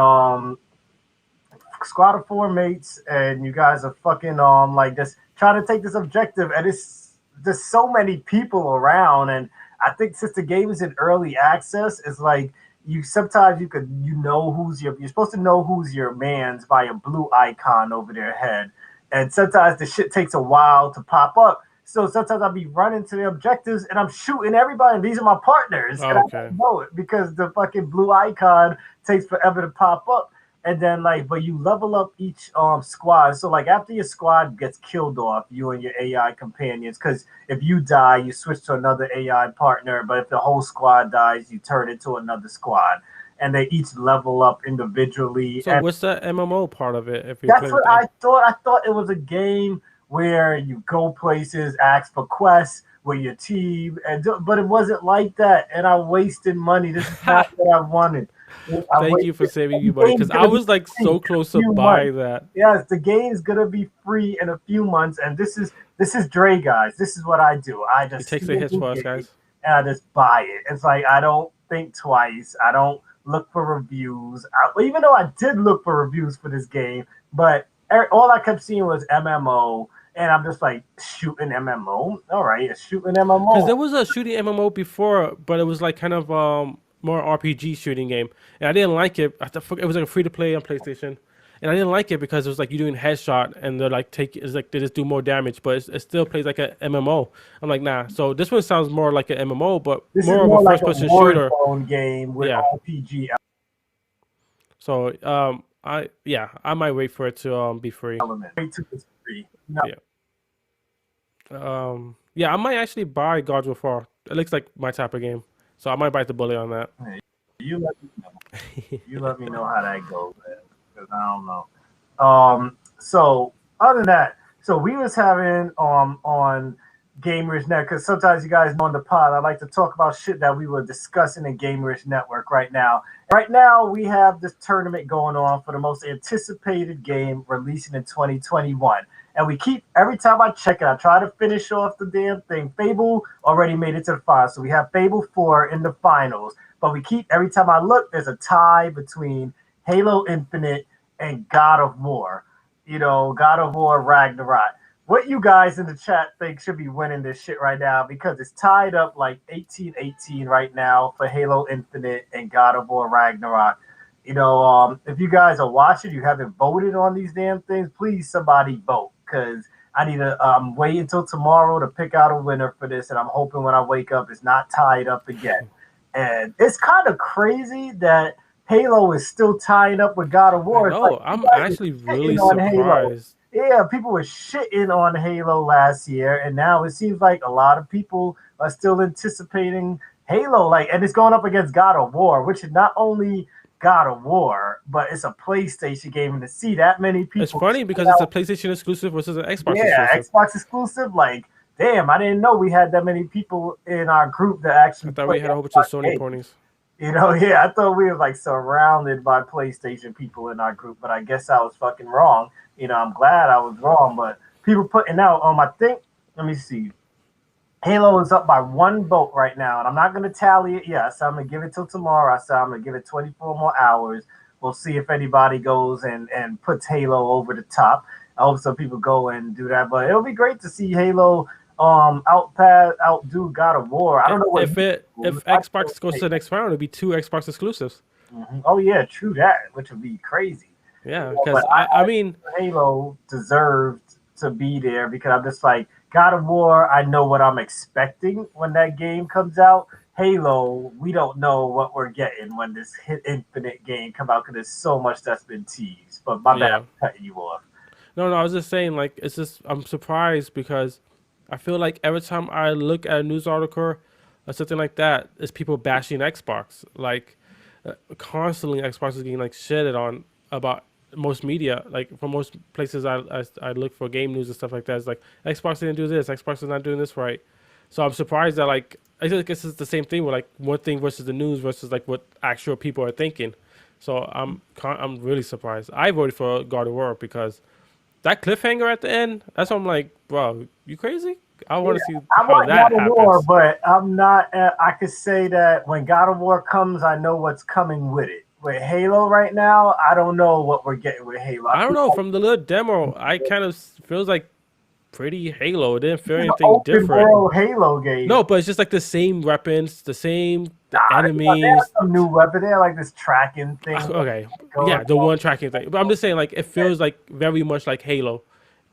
squad of four mates, and you guys are fucking like just trying to take this objective, and it's there's so many people around, and I think since the game is in early access, it's like you sometimes you're supposed to know who's your man's by a blue icon over their head, and sometimes the shit takes a while to pop up. So sometimes I'll be running to the objectives and I'm shooting everybody, and these are my partners, and Oh, I okay. don't know it because the fucking blue icon takes forever to pop up. And then like, but you level up each squad. So like after your squad gets killed off, you and your AI companions, because if you die, you switch to another AI partner. But if the whole squad dies, you turn into another squad, and they each level up individually. So And what's the MMO part of it? If you're that's playing with what the I thought. I thought it was a game where you go places, ask for quests with your team, but it wasn't like that. And I wasted money. This is not what I wanted. I Thank you for wasted. saving The you money game's because I gonna be was like free in so a close to few months. buy that. Yes, the game's gonna be free in a few months, and this is Dre, guys. This is what I do. I It just takes see the a hits new for us, game guys. and I just buy it. It's like I don't think twice. I don't look for reviews. Even though I did look for reviews for this game, but all I kept seeing was MMO, and I'm just like shooting MMO. All right, it's shooting Because MMO. there was a shooting MMO before, but it was like kind of more RPG shooting game, and I didn't like it. It was like a free to play on PlayStation, and I didn't like it because it was like you doing headshot, and they're like it's like they just do more damage, but it still plays like a MMO. I'm like nah. So this one sounds more like an MMO, but This is more of a more like first a person shooter. Warzone game with Yeah. RPG So I might wait for it to be free. elements. Wait till it's free. No, Yeah. Yeah, I might actually buy God of War. It looks like my type of game, so I might bite the bullet on that. you let me know. You let me know how that goes, man, because I don't know. So other than that, so we was having on Gamerish Net, because sometimes you guys know on the pod, I like to talk about shit that we were discussing in Gamerish Network right now. Right now, we have this tournament going on for the most anticipated game releasing in 2021. And we keep, every time I check it, I try to finish off the damn thing. Fable already made it to the finals. So we have Fable 4 in the finals. But we keep, every time I look, there's a tie between Halo Infinite and God of War. You know, God of War Ragnarok. What you guys in the chat think should be winning this shit right now, because it's tied up like 18-18 right now for Halo Infinite and God of War Ragnarok. If you guys are watching, you haven't voted on these damn things, please somebody vote, because I need to wait until tomorrow to pick out a winner for this, and I'm hoping when I wake up it's not tied up again. And it's kind of crazy that Halo is still tying up with God of I War. It's like know. you I'm guys actually are really shitting on Halo. surprised. Yeah, people were shitting on Halo last year, and now it seems like a lot of people are still anticipating Halo. Like, and it's going up against God of War, which is not only God of War, but it's a PlayStation game. And to see that many It's people funny shit because it's a out, PlayStation exclusive versus an Xbox yeah, exclusive. Xbox exclusive, like, damn, I didn't know we had that many people in our group that I actually thought play we had a whole bunch of Xbox Sony games. ponies. Yeah, I thought we were like surrounded by PlayStation people in our group, but I guess I was fucking wrong. I'm glad I was wrong, but people putting out, I think, let me see. Halo is up by one vote right now, and I'm not going to tally it yet. So I'm going to give it till tomorrow. I said I'm going to give it 24 more hours. We'll see if anybody goes and puts Halo over the top. I hope some people go and do that, but it'll be great to see Halo outdo God of War. I don't know what If you it do. if Xbox goes to the next round, it'd be two Xbox exclusives. Oh yeah, true that, which would be crazy. Yeah, But because I I mean, Halo deserved to be there, because I'm just like God of War. I know what I'm expecting when that game comes out. Halo, we don't know what we're getting when this Hit Infinite game come out, because there's so much that's been teased. But my bad yeah. for cutting you off. No, I was just saying, like, it's just I'm surprised because I feel like every time I look at a news article or something like that, it's people bashing Xbox. Like, constantly Xbox is getting like shitted on about most media. Like, for most places I look for game news and stuff like that. It's like Xbox didn't do this, Xbox is not doing this right. So I'm surprised that, like, I guess it's the same thing with like one thing versus the news versus like what actual people are thinking. So I'm really surprised. I voted for God of War because that cliffhanger at the end, that's what I'm like, bro, you crazy? I Yeah, want to see I how want God that of War, happens. but I'm not. I could say that when God of War comes, I know what's coming with it. With Halo right now, I don't know what we're getting with Halo. I I don't feel know. like From the little demo, I kind of feels like pretty Halo. It didn't this feel is an anything open different. world Halo game. No, but it's just like the same weapons, the Nah, they have enemies. some new weapon. They have like this tracking thing Okay, going yeah, the on. one tracking thing. But I'm just saying, like, it feels like very much like Halo.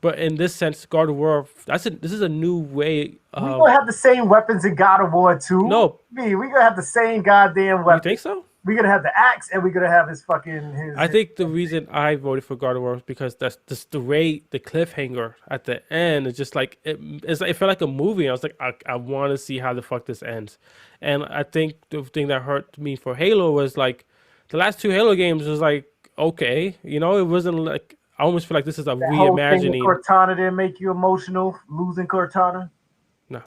But in this sense, God of War, this is a new way We of. gonna have the same weapons in God of War too. No, We gonna have the same goddamn you weapon. think so? We gonna have the axe, and we gonna have his fucking I his think the reason I voted for God of War was because that's just the way the cliffhanger at the end is just like it felt like a movie. I was like, I want to see how the fuck this ends, and I think the thing that hurt me for Halo was like the last two Halo games was like okay, it wasn't like I almost feel like this is a that whole thing with reimagining. Cortana didn't make you emotional losing Cortana. No,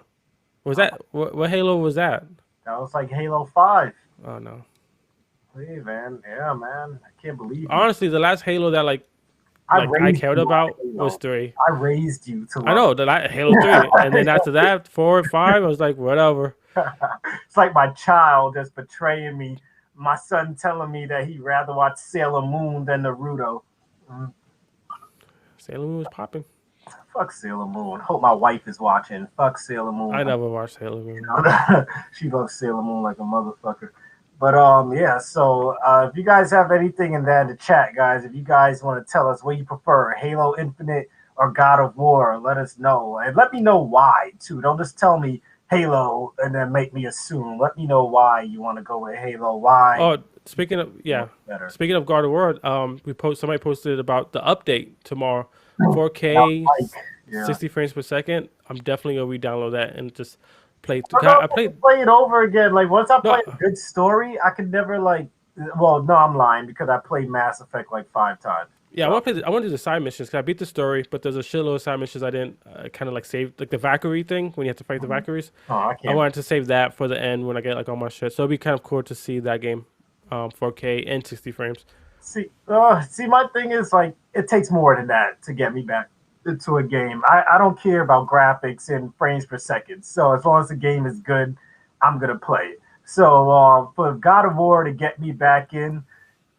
was that what Halo was that? That was like Halo 5. Oh no, Hey man, yeah man, I can't believe you. honestly, the last Halo that I I raised cared you on about was Halo. three. I raised you to I love. know Halo 3, and then after that 4 and 5, I was like whatever. It's like my child that's betraying me. My son telling me that he'd rather watch Sailor Moon than Naruto. Mm, Sailor Moon was popping. fuck Sailor Moon. Hope my wife is watching. Fuck Sailor Moon. I never watched Sailor Moon. She loves Sailor Moon like a motherfucker. But yeah, so if you guys have anything in there in the chat, guys, if you guys want to tell us what you prefer, Halo Infinite or God of War, let us know. And let me know why too. Don't just tell me Halo and then make me assume. Let me know why you want to go with Halo. Why Oh, speaking of you yeah, better. speaking of God of War, somebody posted about the update tomorrow, Now, 4K, Mike, yeah. 60 frames per second. I'm definitely gonna re-download that and just play. I don't know I if I can played play it over again. Like once I play no, a good story, I could never like. Well, no, I'm lying because I played Mass Effect like 5 times. Yeah, I want to play. I want to do the side missions because I beat the story, but there's a shitload of side missions I didn't kind of like save, like the Valkyrie thing when you have to fight the Mhm. Valkyries. Oh, I I can't. wanted to save that for the end when I get like all my shit. So it'd be kind of cool to see that game, 4K and 60 frames. See, my thing is like it takes more than that to get me back into a game. I don't care about graphics and frames per second. So as long as the game is good, I'm gonna play it. So for God of War to get me back in,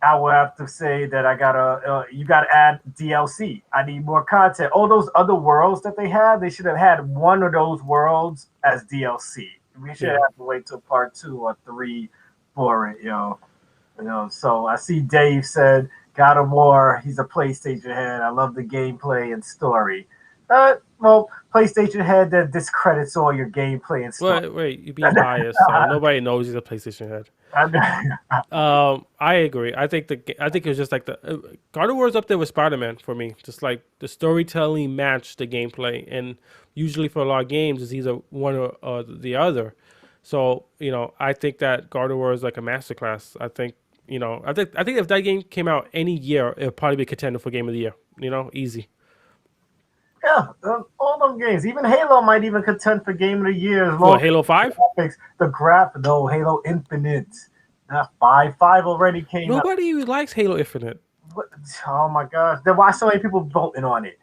I will have to say that I gotta you gotta add DLC. I need more content. All those other worlds that they had, they should have had one of those worlds as DLC. We should Yeah. have to wait till part 2 or 3 for it, So I see Dave said God of War. He's a PlayStation head. I love the gameplay and story. Well, PlayStation head that discredits all your gameplay and story. Wait, you're being biased. So nobody knows he's a PlayStation head. I agree. I think it was just like the God of War is up there with Spider Man for me. Just like the storytelling matched the gameplay, and usually for a lot of games, it's either one or the other. So I think that God of War is like a masterclass. I think I think if that game came out any year, it would probably be a contender for Game of the Year. Easy. Yeah, all them games. Even Halo might even contend for Game of the Year as For long Halo as Five, the graphics, no Halo Infinite, not five already came out. nobody likes Halo Infinite. What, oh my gosh, then why so many people voting on it?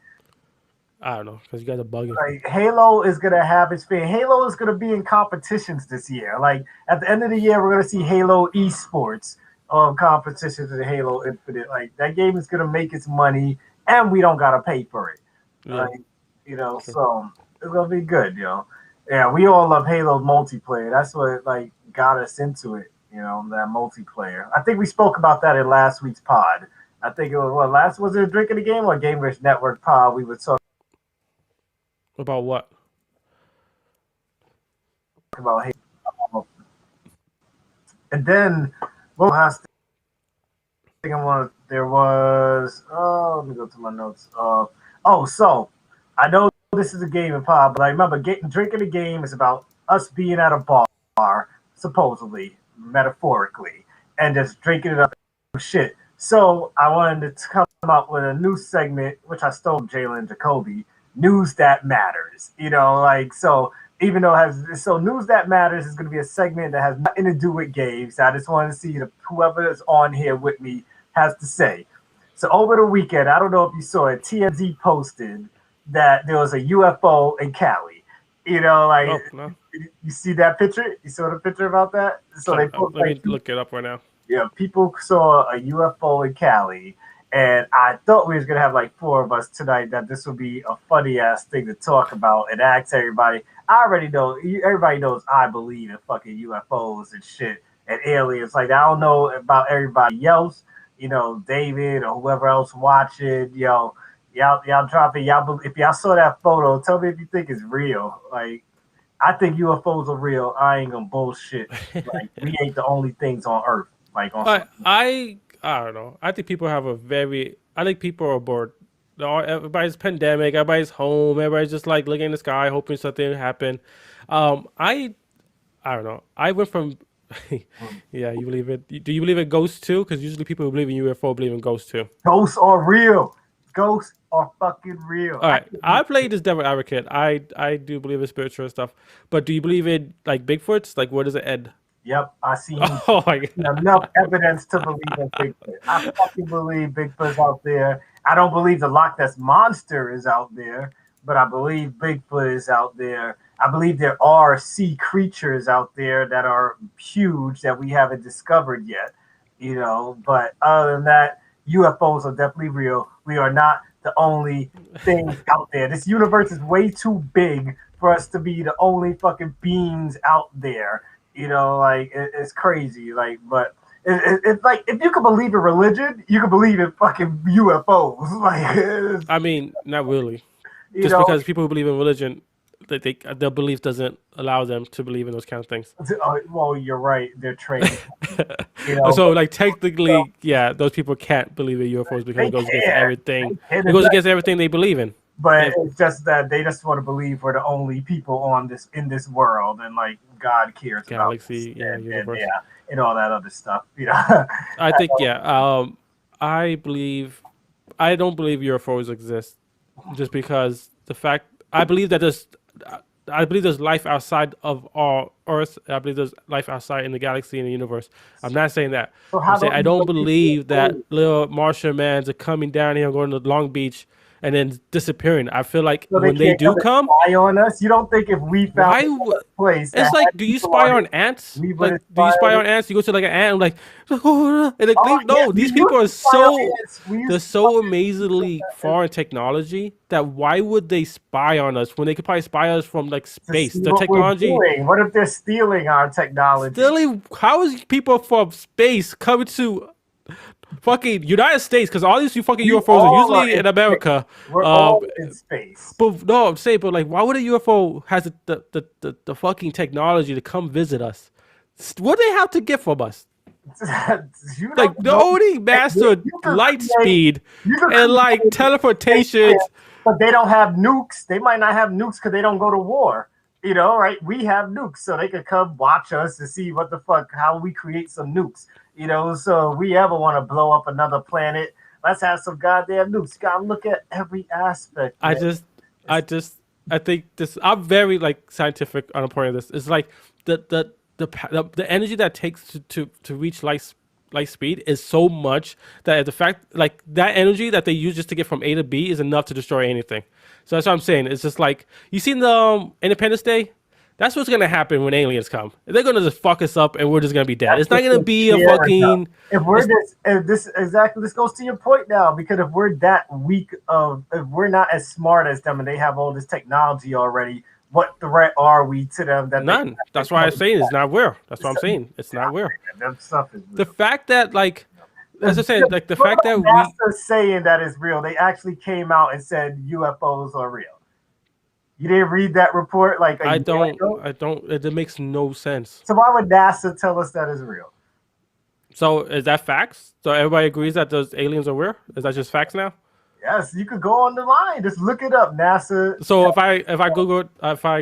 I don't know because you guys are bugging. Like Halo is gonna have its fan. Halo is gonna be in competitions this year. Like at the end of the year, we're gonna see Halo esports competitions in Halo Infinite. Like that game is gonna make its money, and we don't gotta pay for it. Yeah, Like true. so it's gonna be good. Yeah, we all love Halo multiplayer. That's what like got us into it. That multiplayer. I think we spoke about that in last week's pod. I think it was was it a Drink of the Game or Gamerish Network pod? We were talking About what? about Halo. And then what last thing I wanted there was let me go to my notes. So I know this is a gaming pod, but I remember drinking the game is about us being at a bar, supposedly, metaphorically, and just drinking it up and shit. So I wanted to come up with a new segment, which I stole from Jalen Jacoby, News That Matters. Even though News That Matters is going to be a segment that has nothing to do with games. I just want to see whoever is on here with me has to say. So over the weekend, I don't know if you saw it, TMZ posted that there was a UFO in Cali. Oh no. You see that picture? You saw the picture about that? So they put Let me look it up right now. yeah, people saw a UFO in Cali, and I thought we was gonna have like 4 of us tonight. That this would be a funny ass thing to talk about and ask everybody. I already know. Everybody knows I believe in fucking UFOs and shit and aliens. Like I don't know about everybody else. David or whoever else watching. Y'all drop it. If y'all saw that photo, tell me if you think it's real. Like I think UFOs are real. I ain't gonna bullshit. Like we ain't the only things on Earth. Like on I some. I I don't know. I think people have a very. I think people are bored. Everybody's pandemic. Everybody's home. Everybody's just like looking in the sky, hoping something will happen. Um, I I don't know. I went from. Yeah, you believe it? Do you believe in ghosts too? Because usually people who believe in UFO believe in ghosts too. Ghosts are real. Ghosts are fucking real. All right, I played this devil advocate. I do believe in spiritual stuff, but do you believe in like Bigfoots? Like, where does it end? Yep, I seen Oh my enough evidence to believe in Bigfoot. I fucking believe Bigfoot's out there. I don't believe the Loch Ness monster is out there, but I believe Bigfoot is out there. I believe there are sea creatures out there that are huge that we haven't discovered yet. But other than that, UFOs are definitely real. We are not the only things out there. This universe is way too big for us to be the only fucking beings out there. It's crazy. It's like if you could believe in religion, you could believe in fucking UFOs. I mean, not really. You Just know, because people who believe in religion, their belief doesn't allow them to believe in those kind of things. well, you're right. They're trained. You know, So, like, but, technically, yeah, those people can't believe in UFOs because they it goes against care. everything. They care It goes against everything they believe in. but If it's just that they just want to believe we're the only people on this in this world, and like God cares about us, galaxy, yeah, and universe. yeah, and all that other stuff. I think, yeah. I believe I don't believe UFOs exist, just because the fact I believe that I believe there's life outside of our Earth. I believe there's life outside in the galaxy and the universe. I'm not saying that. So I'm how saying don't I you don't believe believe that UFOs? little Martian mans are coming down here, going to Long Beach, and then disappearing. I feel like So they when they can't do come and come, spy on us? You don't think if we found why? another place that It's like, had do you people spy on on it, ants? we would Like, do you spy spy on on it? ants? You go to like an ant, like, and like, Oh yeah, no, we these used people are to spy on so ants. We used they're to come so in amazingly far in technology that why would they spy on us when they could probably spy us from like to space? see The what we're technology, doing. What if they're stealing our technology? still, how is people from space coming to fucking United States? Because all these fucking We UFOs are all are usually in in space. America. We're Um, all in space. but no, I'm saying, but like, why would a UFO has the fucking technology to come visit us? What do they have to get from us? You Like don't the know. only You master could light create. speed You could and like create space teleportations. camp, but they don't have nukes. They might not have nukes because they don't go to war. You know, right? We have nukes, so they could come watch us to see what the fuck how we create some nukes. You know, so if we ever want to blow up another planet, let's have some goddamn nukes. Gotta look at every aspect, I man. just, I It's just, I think this. I'm very like scientific on a point of this. It's like the energy that takes to reach light speed is so much that the fact like that energy that they use just to get from A to B is enough to destroy anything. So that's what I'm saying. It's just like you seen the Independence Day. That's what's gonna happen when aliens come. They're gonna just fuck us up, and we're just gonna be dead. That's It's not if gonna they be a care enough. fucking. If we're It's this, if this exactly, this goes to your point now. Because if we're that weak of, if we're not as smart as them, and they have all this technology already, what threat are we to them that they none. have That's to why I'm come saying it's back? not real. That's what I'm So, saying. It's not real. that stuff is The real. fact that like, as I said, like the What fact that about we NASA saying that is real? They actually came out and said UFOs are real. You didn't read that report like a year ago. I don't. It makes no sense. So why would NASA tell us that is real? So is that facts? So everybody agrees that those aliens are real? Is that just facts now? Yes, you could go on the line. Just look it up. NASA. So if I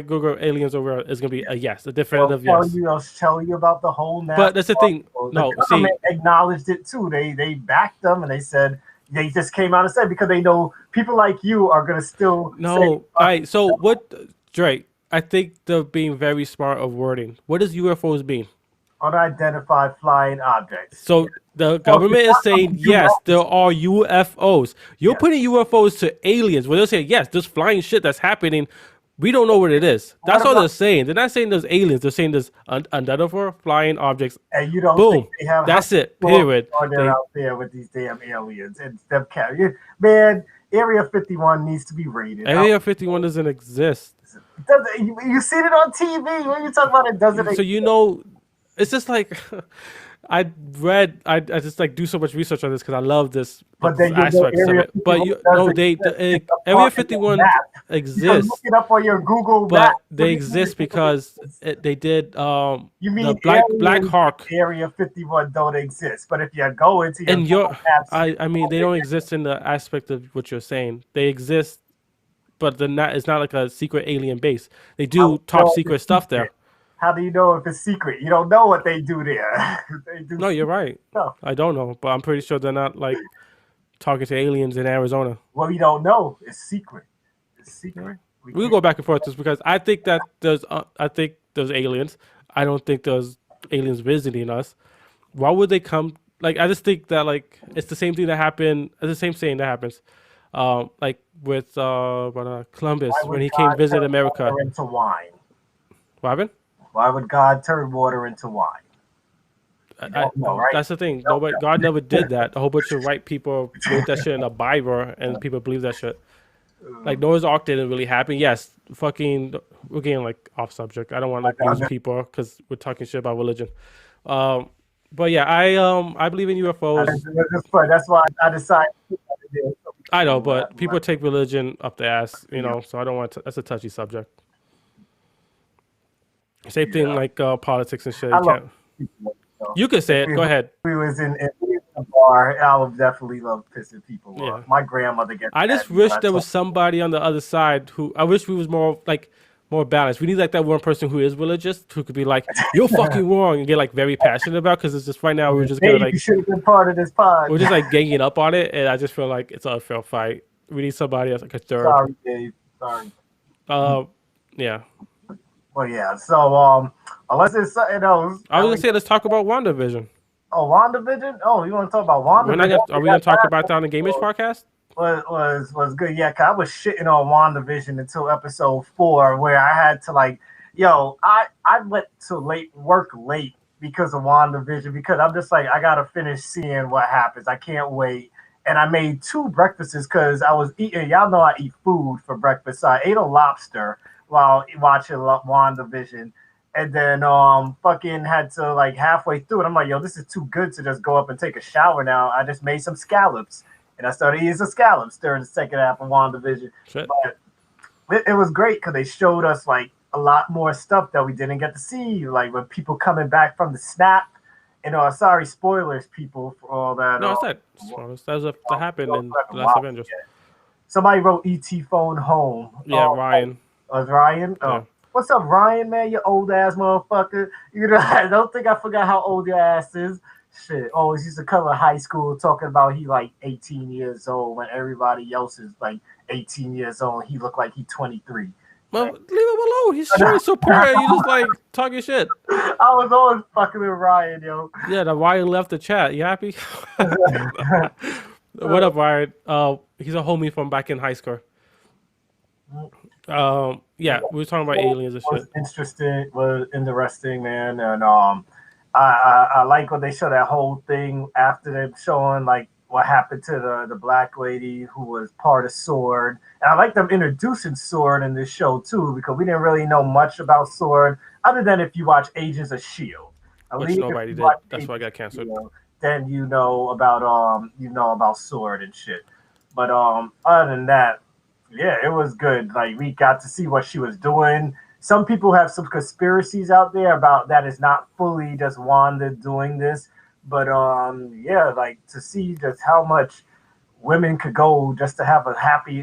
Google aliens are real, it's gonna be a yes, a definitive yes. They'll tell you about the whole NASA But that's the thing. article. The No, see, government acknowledged it too. They backed them and they said they just came out and said because they know people like you are gonna still say no. All right. So what, Drake? I think they're being very smart of wording. What does UFOs mean? unidentified flying objects. So the So government is saying yes, there UFOs. are UFOs. You're Yes. putting UFOs to aliens. When they're saying yes, there's flying shit that's happening. We don't know what it is. What That's all about they're saying. They're not saying there's aliens. They're saying there's unidentified flying objects. and you don't think Boom. they have how That's it. many Period. are there They out there with these damn aliens and them carrying man, Area 51 needs to be raided. Area 51 doesn't exist. You seen it on TV. When you talk about it doesn't So exist. you know, it's just like I just like do so much research on this because I love But this then you know aspects of Area it. But 51 you does no, exist. It's a Area part of the 51 map. You can look exists, it up on your Google map. but What they do you mean exist it doesn't because exist? they did You the mean Black aliens Hawk in Area 51 don't exist. But if you go into your and Google your Maps, you I mean know they don't exist in the aspect of what you're saying. They exist, but they're not. It's not like a secret alien base. They how do do you top know if secret it's stuff there. secret? How do you know if it's secret? You don't know what they do there. They do No, you're secret right. stuff. I don't know, but I'm pretty sure they're not like talking to aliens in Arizona. Well, you don't know. It's secret. It's Yeah. secret. We We can can't. go back and forth just because I think there's aliens. I don't think there's aliens visiting us. Why would they come? Like I just think that like it's the same thing that happened. It's the same saying that happens, like with Why Columbus when would he came God visit turn America. water into wine? What happened? Why would God turn water into wine? You don't know, right? That's the thing. You don't Nobody, God never did that. A whole bunch of white people wrote that shit in a Bible, and people believe that shit. Like know. Noah's Ark didn't really happen. Yes, fucking, we're getting like off subject. I don't want to like lose people because we're talking shit about religion. But yeah, I believe in UFOs. That's fun. That's why I decided to put that in there. So we I know, can but go, people take religion up the ass, you yeah, know. So I don't want to. That's a touchy subject. Same thing yeah. like politics and shit. I You love can't. people. So You can say if it. Go ahead. we was in a bar, I would definitely love pissing people Yeah. off. My grandmother gets I mad just at me when wish I there talk. was somebody on the other side who. I wish we was more like more balanced. We need like that one person who is religious who could be like, "You're fucking wrong," and get like very passionate about because it's just right now we're just gonna Maybe you like should have been part of this pod. we're just like ganging up on it, and I just feel like it's an unfair fight. We need somebody as like a third. Sorry, Dave. Sorry. Uh, yeah. Well, yeah. So, unless there's something else, I was gonna say let's talk about WandaVision. oh, WandaVision. Oh, you want to talk about We're not WandaVision? gonna, are we gonna talk about that on the Gamers podcast? Was good. Yeah, 'cause I was shitting on WandaVision until episode 4, where I had to like, yo, I went to work late because of WandaVision because I'm just like I gotta finish seeing what happens. I can't wait. And I made 2 breakfasts because I was eating. Y'all know I eat food for breakfast. So I ate a lobster while watching WandaVision. And then fucking had to like halfway through it. I'm like, yo, this is too good to just go up and take a shower now. I just made some scallops and I started eating some scallops during the second half of WandaVision. Shit. But it was great because they showed us like a lot more stuff that we didn't get to see, like when people coming back from the snap. You know, sorry, spoilers, people, for all that. No, it's not. That was that happened in the last Wow. Avengers. Yeah. Somebody wrote ET phone home. Yeah, Ryan. Was Ryan? Oh. Yeah. What's up, Ryan, man? You old ass motherfucker. You know, I don't think I forgot how old your ass is. Shit. Always used to cover high school talking about he like 18 years old when everybody else is like 18 years old. He looked like he 23. Well, leave him alone. He's showing support. You just like talking shit. I was always fucking with Ryan, yo. Yeah, the Ryan left the chat. You happy? What up, Ryan? He's a homie from back in high school. Yeah, we were talking about aliens and shit. Was interesting, man, and I like when they show that whole thing after them showing like what happened to the black lady who was part of Sword, and I like them introducing Sword in this show too because we didn't really know much about Sword other than if you watch Agents of Shield, Which nobody did. That's why I got canceled. Then you know about Sword and shit. But other than that, yeah, it was good. Like we got to see what she was doing. Some people have some conspiracies out there about that is not fully just Wanda doing this, but yeah, like to see just how much women could go just to have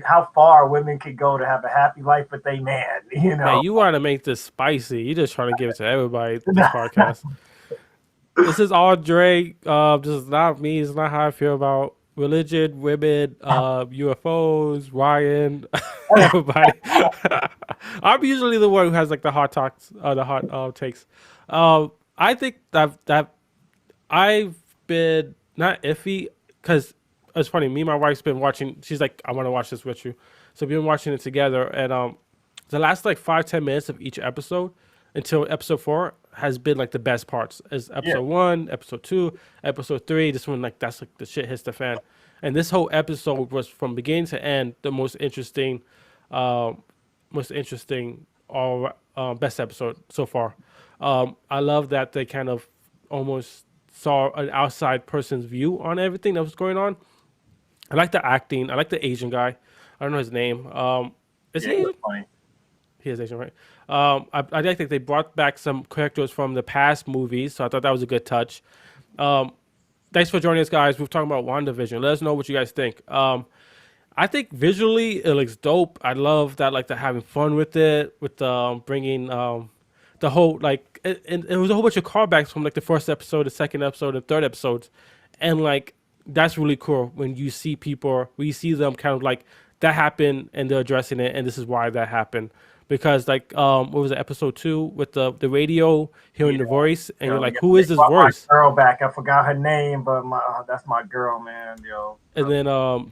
how far women could go to have a happy life with a man, you know. Man, you want to make this spicy. You just trying to give it to everybody. This podcast. This is all Drake. This is not me. It's not how I feel about religion, women, UFOs, Ryan, everybody. I'm usually the one who has like the hot talks, the hot takes. I think that I've been not iffy because it's funny. Me and my wife's been watching. She's like, I want to watch this with you, so we've been watching it together. And the last like 5-10 minutes of each episode until episode 4 has been like the best parts. Is episode 1, episode 2, episode 3. This one like that's like the shit hits the fan. And this whole episode was from beginning to end the most interesting, all best episode so far. I love that they kind of almost saw an outside person's view on everything that was going on. I like the acting. I like the Asian guy. I don't know his name. Is he Asian? He is Asian, right? I like that they brought back some characters from the past movies, so I thought that was a good touch. Thanks for joining us, guys. We're talking about WandaVision. Let us know what you guys think. I think visually it looks dope. I love that, like, they're having fun with it, with bringing the whole, like, it was a whole bunch of callbacks from, like, the first episode, the second episode, and third episodes. And, like, that's really cool when you see people, when you see them kind of, like, that happened, and they're addressing it, and this is why that happened. Because, like, what was it, episode 2 with the radio, hearing the voice, and you're like, who is this voice? My girl back. I forgot her name, but that's my girl, man, yo. And then I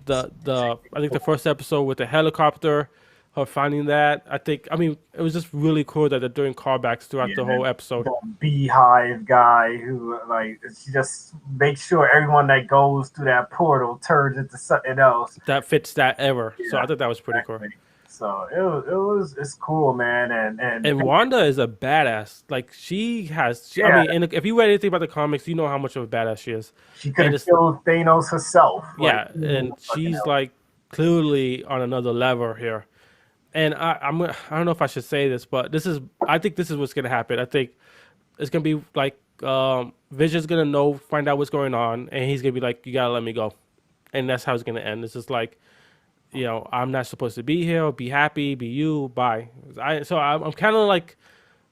think the first episode with the helicopter, her finding that. I mean, it was just really cool that they're doing callbacks throughout the whole episode. The beehive guy who, like, she just makes sure everyone that goes through that portal turns into something else that fits that ever. Yeah, so I thought that was pretty cool. So it's cool, man, and Wanda is a badass. Like I mean, if you read anything about the comics, you know how much of a badass she is. She could have killed Thanos herself. Yeah, and she's like clearly on another level here. And I don't know if I should say this, but I think this is what's gonna happen. I think it's gonna be like Vision's gonna find out what's going on, and he's gonna be like, "You gotta let me go," and that's how it's gonna end. It's just like I'm not supposed to be here. Be happy. Be you. Bye. I'm kind of like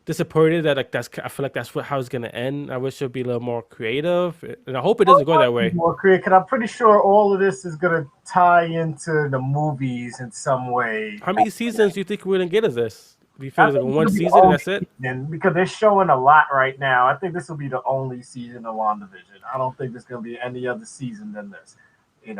disappointed that like I feel like that's how it's gonna end. I wish it would be a little more creative, and I hope it doesn't go that way. More creative, 'cause I'm pretty sure all of this is gonna tie into the movies in some way. How many seasons do you think we're gonna get of this? Do you feel I it's like think it's one gonna be the season and only that's it? season because they're showing a lot right now. I think this will be the only season of WandaVision. I don't think there's gonna be any other season than this. It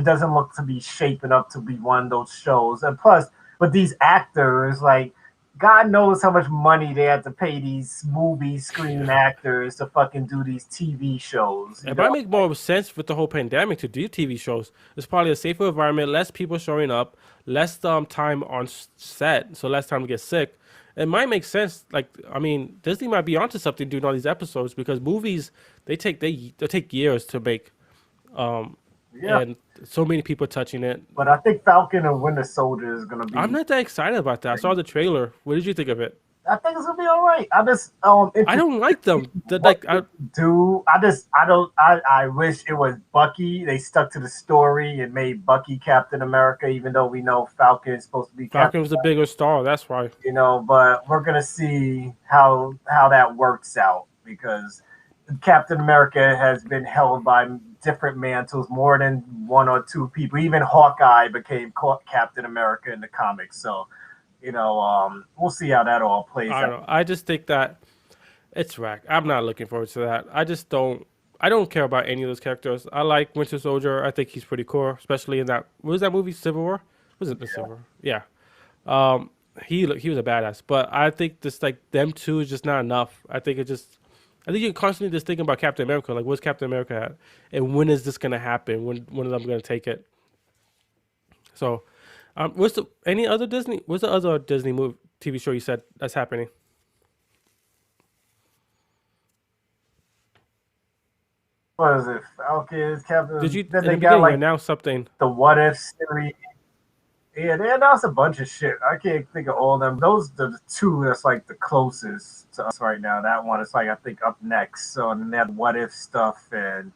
doesn't look to be shaping up to be one of those shows. And plus, with these actors, like God knows how much money they have to pay these movie screen actors to fucking do these TV shows. It might make more sense with the whole pandemic to do TV shows. It's probably a safer environment, less people showing up, less time on set, so less time to get sick. It might make sense. Like, I mean, Disney might be onto something doing all these episodes because movies they take years to make, um, Yeah, and so many people touching it. but I think Falcon and Winter Soldier is gonna I'm be. not that excited about that. I saw the trailer. What did you think of it? I think it's gonna be all right. I just I interested don't like them. what they do. I don't I wish it was Bucky. They stuck to the story and made Bucky Captain America, even though we know Falcon is supposed to be Falcon Captain. was a bigger star. That's why. But we're gonna see how that works out because Captain America has been held by different mantles, more than one or two people. Even Hawkeye became Captain America in the comics. So, we'll see how that all plays I don't out. know. I just think that it's whack. I'm not looking forward to that. I just don't. I don't care about any of those characters. I like Winter Soldier. I think he's pretty cool, especially in that. What was that movie? Civil War. Was it the Civil War? Yeah. Um, he was a badass. But I think this like them two is just not enough. I think it just. I think you're constantly just thinking about Captain America. Like, what's Captain America at? And when is this gonna happen? When are I'm gonna take it? So, what's the any other Disney? What's the other Disney movie TV show you said that's happening? What is it? Falcon, Did Captain. you Then in they the got beginning you like announced something? the What If series. Yeah, they announced a bunch of shit. I can't think of all of them. Those are the two that's like the closest to us right now. That one is like I think up next. So and then they have What If stuff and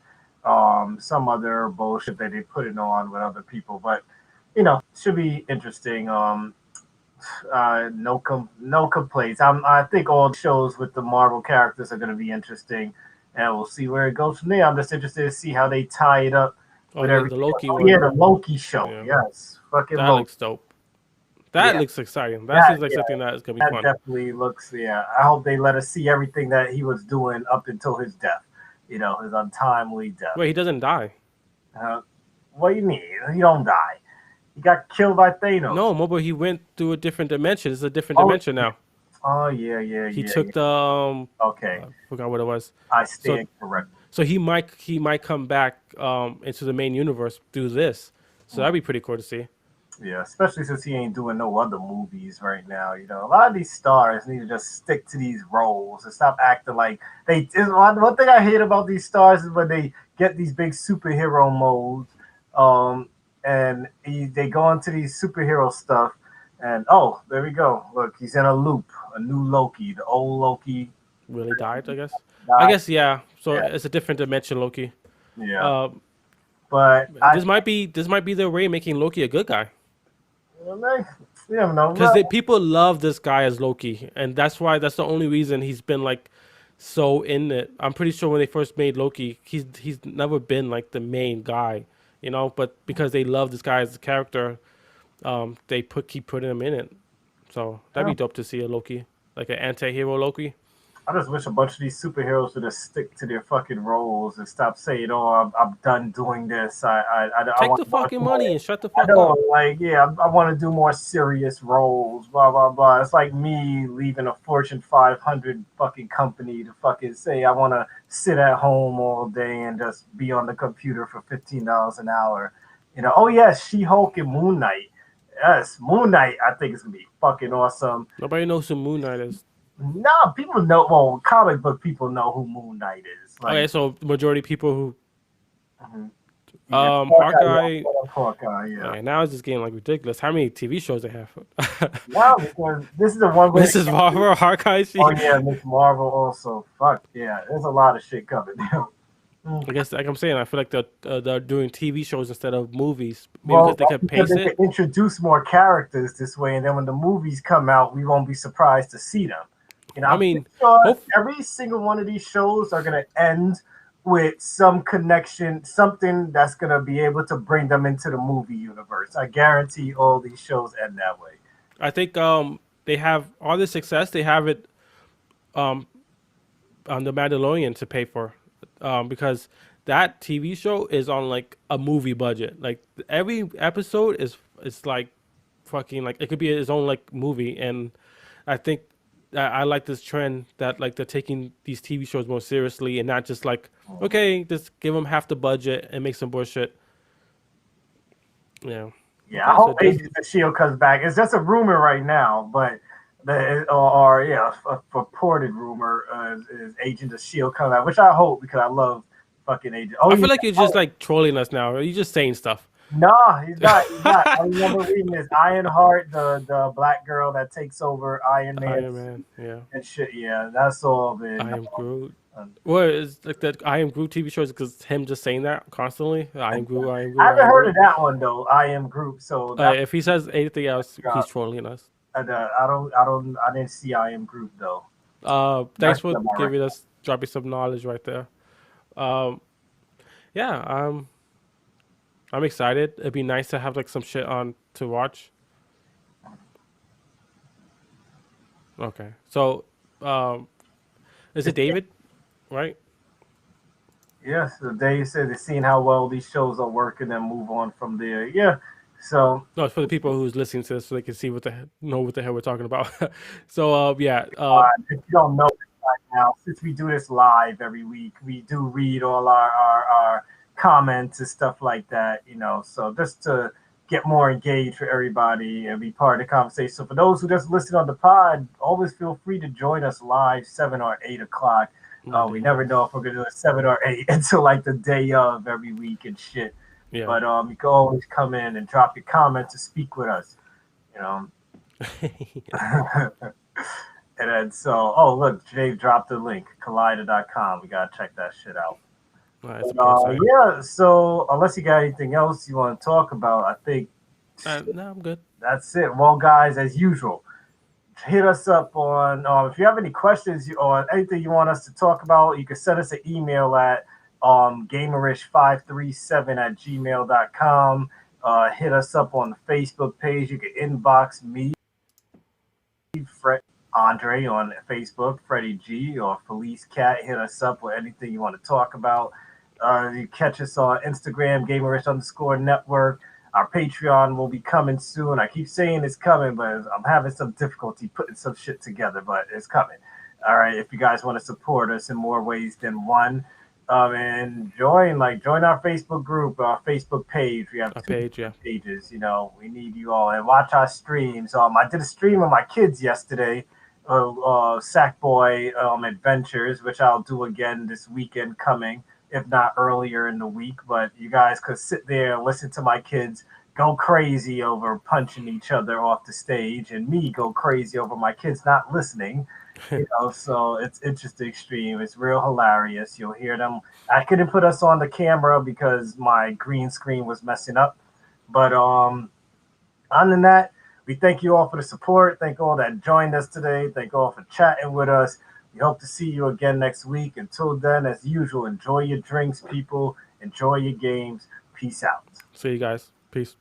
some other bullshit that they put it on with other people. But should be interesting. No complaints. I think all the shows with the Marvel characters are going to be interesting, and we'll see where it goes from there. I'm just interested to see how they tie it up Oh, with the everything. Loki Oh yeah, one. the Loki show. Yeah, Yes, fucking that Loki. looks dope. That Yeah, looks exciting. That that seems like yeah, something that is gonna be that fun. definitely looks. Yeah, I hope they let us see everything that he was doing up until his death. His untimely death. Wait, he doesn't die. Uh, what do you mean? He don't die. He got killed by Thanos. No, Mobile. He went through a different dimension. It's a different Oh, dimension now. oh yeah, yeah, He yeah, took yeah. the Okay, I forgot what it was. I So stand corrected. so he might come back into the main universe through this. So that'd be pretty cool to see. Yeah, especially since he ain't doing no other movies right now. A lot of these stars need to just stick to these roles and stop acting like they. One thing I hate about these stars is when they get these big superhero modes, and they go into these superhero stuff, and oh, there we go. Look, he's in a loop. A new Loki, the old Loki Really died, I guess. I died. guess yeah. So Yeah, it's a different dimension, Loki. yeah. Uh, But this might be their way of making Loki a good guy. you never know. Because people love this guy as Loki, and that's the only reason he's been like so in it. I'm pretty sure when they first made Loki, he's never been like the main guy, But because they love this guy as a character, they keep putting him in it. So that'd be dope to see a Loki, like an anti-hero Loki. I just wish a bunch of these superheroes would just stick to their fucking roles and stop saying, "Oh, I'm done doing this. I Take want the to work fucking more." money and shut the I fuck know, up. like, yeah, I want to do more serious roles. Blah blah blah. It's like me leaving a Fortune 500 fucking company to fucking say I want to sit at home all day and just be on the computer for $15 an hour. Oh yes, She Hulk and Moon Knight. Yes, Moon Knight. I think it's gonna be fucking awesome. Nobody knows who Moon Knight is. No, people know. Well, comic book people know who Moon Knight is. Like, Okay, so the majority of people who mhm. Yeah, Hawkeye. Hawkeye, yeah. Okay, now it's just getting like ridiculous. How many TV shows they have? No, because this is the one where. Mrs. Marvel, Hawkeye. Oh yeah, Miss Marvel also. Fuck yeah, there's a lot of shit coming. Mm. I guess, like I'm saying, I feel like they're doing TV shows instead of movies. Maybe because Well, they could because pace they can it. introduce more characters this way, and then when the movies come out, we won't be surprised to see them. I I'm pretty mean, sure hope every single one of these shows are going to end with some connection, something that's going to be able to bring them into the movie universe. I guarantee all these shows end that way. I think they have all the success. They have it um on the Mandalorian to pay for, because that TV show is on like a movie budget. Like every episode is it's like fucking like it could be its own like movie. And I think that I like this trend that like they're taking these TV shows more seriously and not just like, okay, just give them half the budget and make some bullshit. Yeah. Yeah, I Okay, so hope just Agents of Shield comes back. It's just a rumor right now, but or yeah, a purported rumor is Agents of Shield coming back, which I hope because I love fucking Agent. Oh I yeah, feel like you're just like trolling us now. You're just saying stuff. no, he's not. He's not. I remember reading this Ironheart, the black girl that takes over Iron Man Iron Man, yeah. and shit. Yeah, that's all been. I am Groot. Um, What is like that I am Groot TV shows because him just saying that constantly? I am Groot, I am I Groot, I haven't am heard of Groot. that one though. I am Group, so that If he says anything else, he's trolling us. I didn't see I am Group though. Thanks That's for my giving us dropping some knowledge right there. Um, yeah, I'm excited. It'd be nice to have like some shit on to watch. Okay, so um, is it David? Right? Yes, the day you said they're seeing how well these shows are working and move on from there. Yeah. So No, it's for the people who's listening to this so they can see know what the hell we're talking about. So yeah, if you don't know this right now, since we do this live every week, we do read all our comments and stuff like that, So just to get more engaged for everybody and be part of the conversation. So for those who just listen on the pod, always feel free to join us live 7 or 8 o'clock. We never know if we're gonna do it 7 or 8 until like the day of every week and shit. yeah. But you can always come in and drop your comments to speak with us, you know. And then so, oh look, Dave dropped the link, collider.com. We gotta check that shit out. It's a But, porn site. yeah, so unless you got anything else you want to talk about, I think No, I'm good. that's it. Well, guys, as usual, hit us up on if you have any questions or anything you want us to talk about, you can send us an email at gamerish537@gmail.com. Hit us up on the Facebook page. You can inbox me, Fred Andre on Facebook, Freddie G, or Felice Cat. Hit us up with anything you want to talk about. You catch us on Instagram, Gamerish_network. Our Patreon will be coming soon. I keep saying it's coming, but I'm having some difficulty putting some shit together, but it's coming. All right, if you guys want to support us in more ways than one, and join our Facebook group, our Facebook page. We have A two page, yeah. pages. We need you all and watch our streams. I did a stream of my kids yesterday, Sackboy Adventures, which I'll do again this weekend coming, if not earlier in the week. But you guys could sit there and listen to my kids go crazy over punching each other off the stage, and me go crazy over my kids not listening. So it's just extreme. It's real hilarious. You'll hear them. I couldn't put us on the camera because my green screen was messing up. But other than that, we thank you all for the support. Thank all that joined us today. Thank all for chatting with us. We hope to see you again next week. Until then, as usual, enjoy your drinks, people. Enjoy your games. Peace out. See you guys. Peace.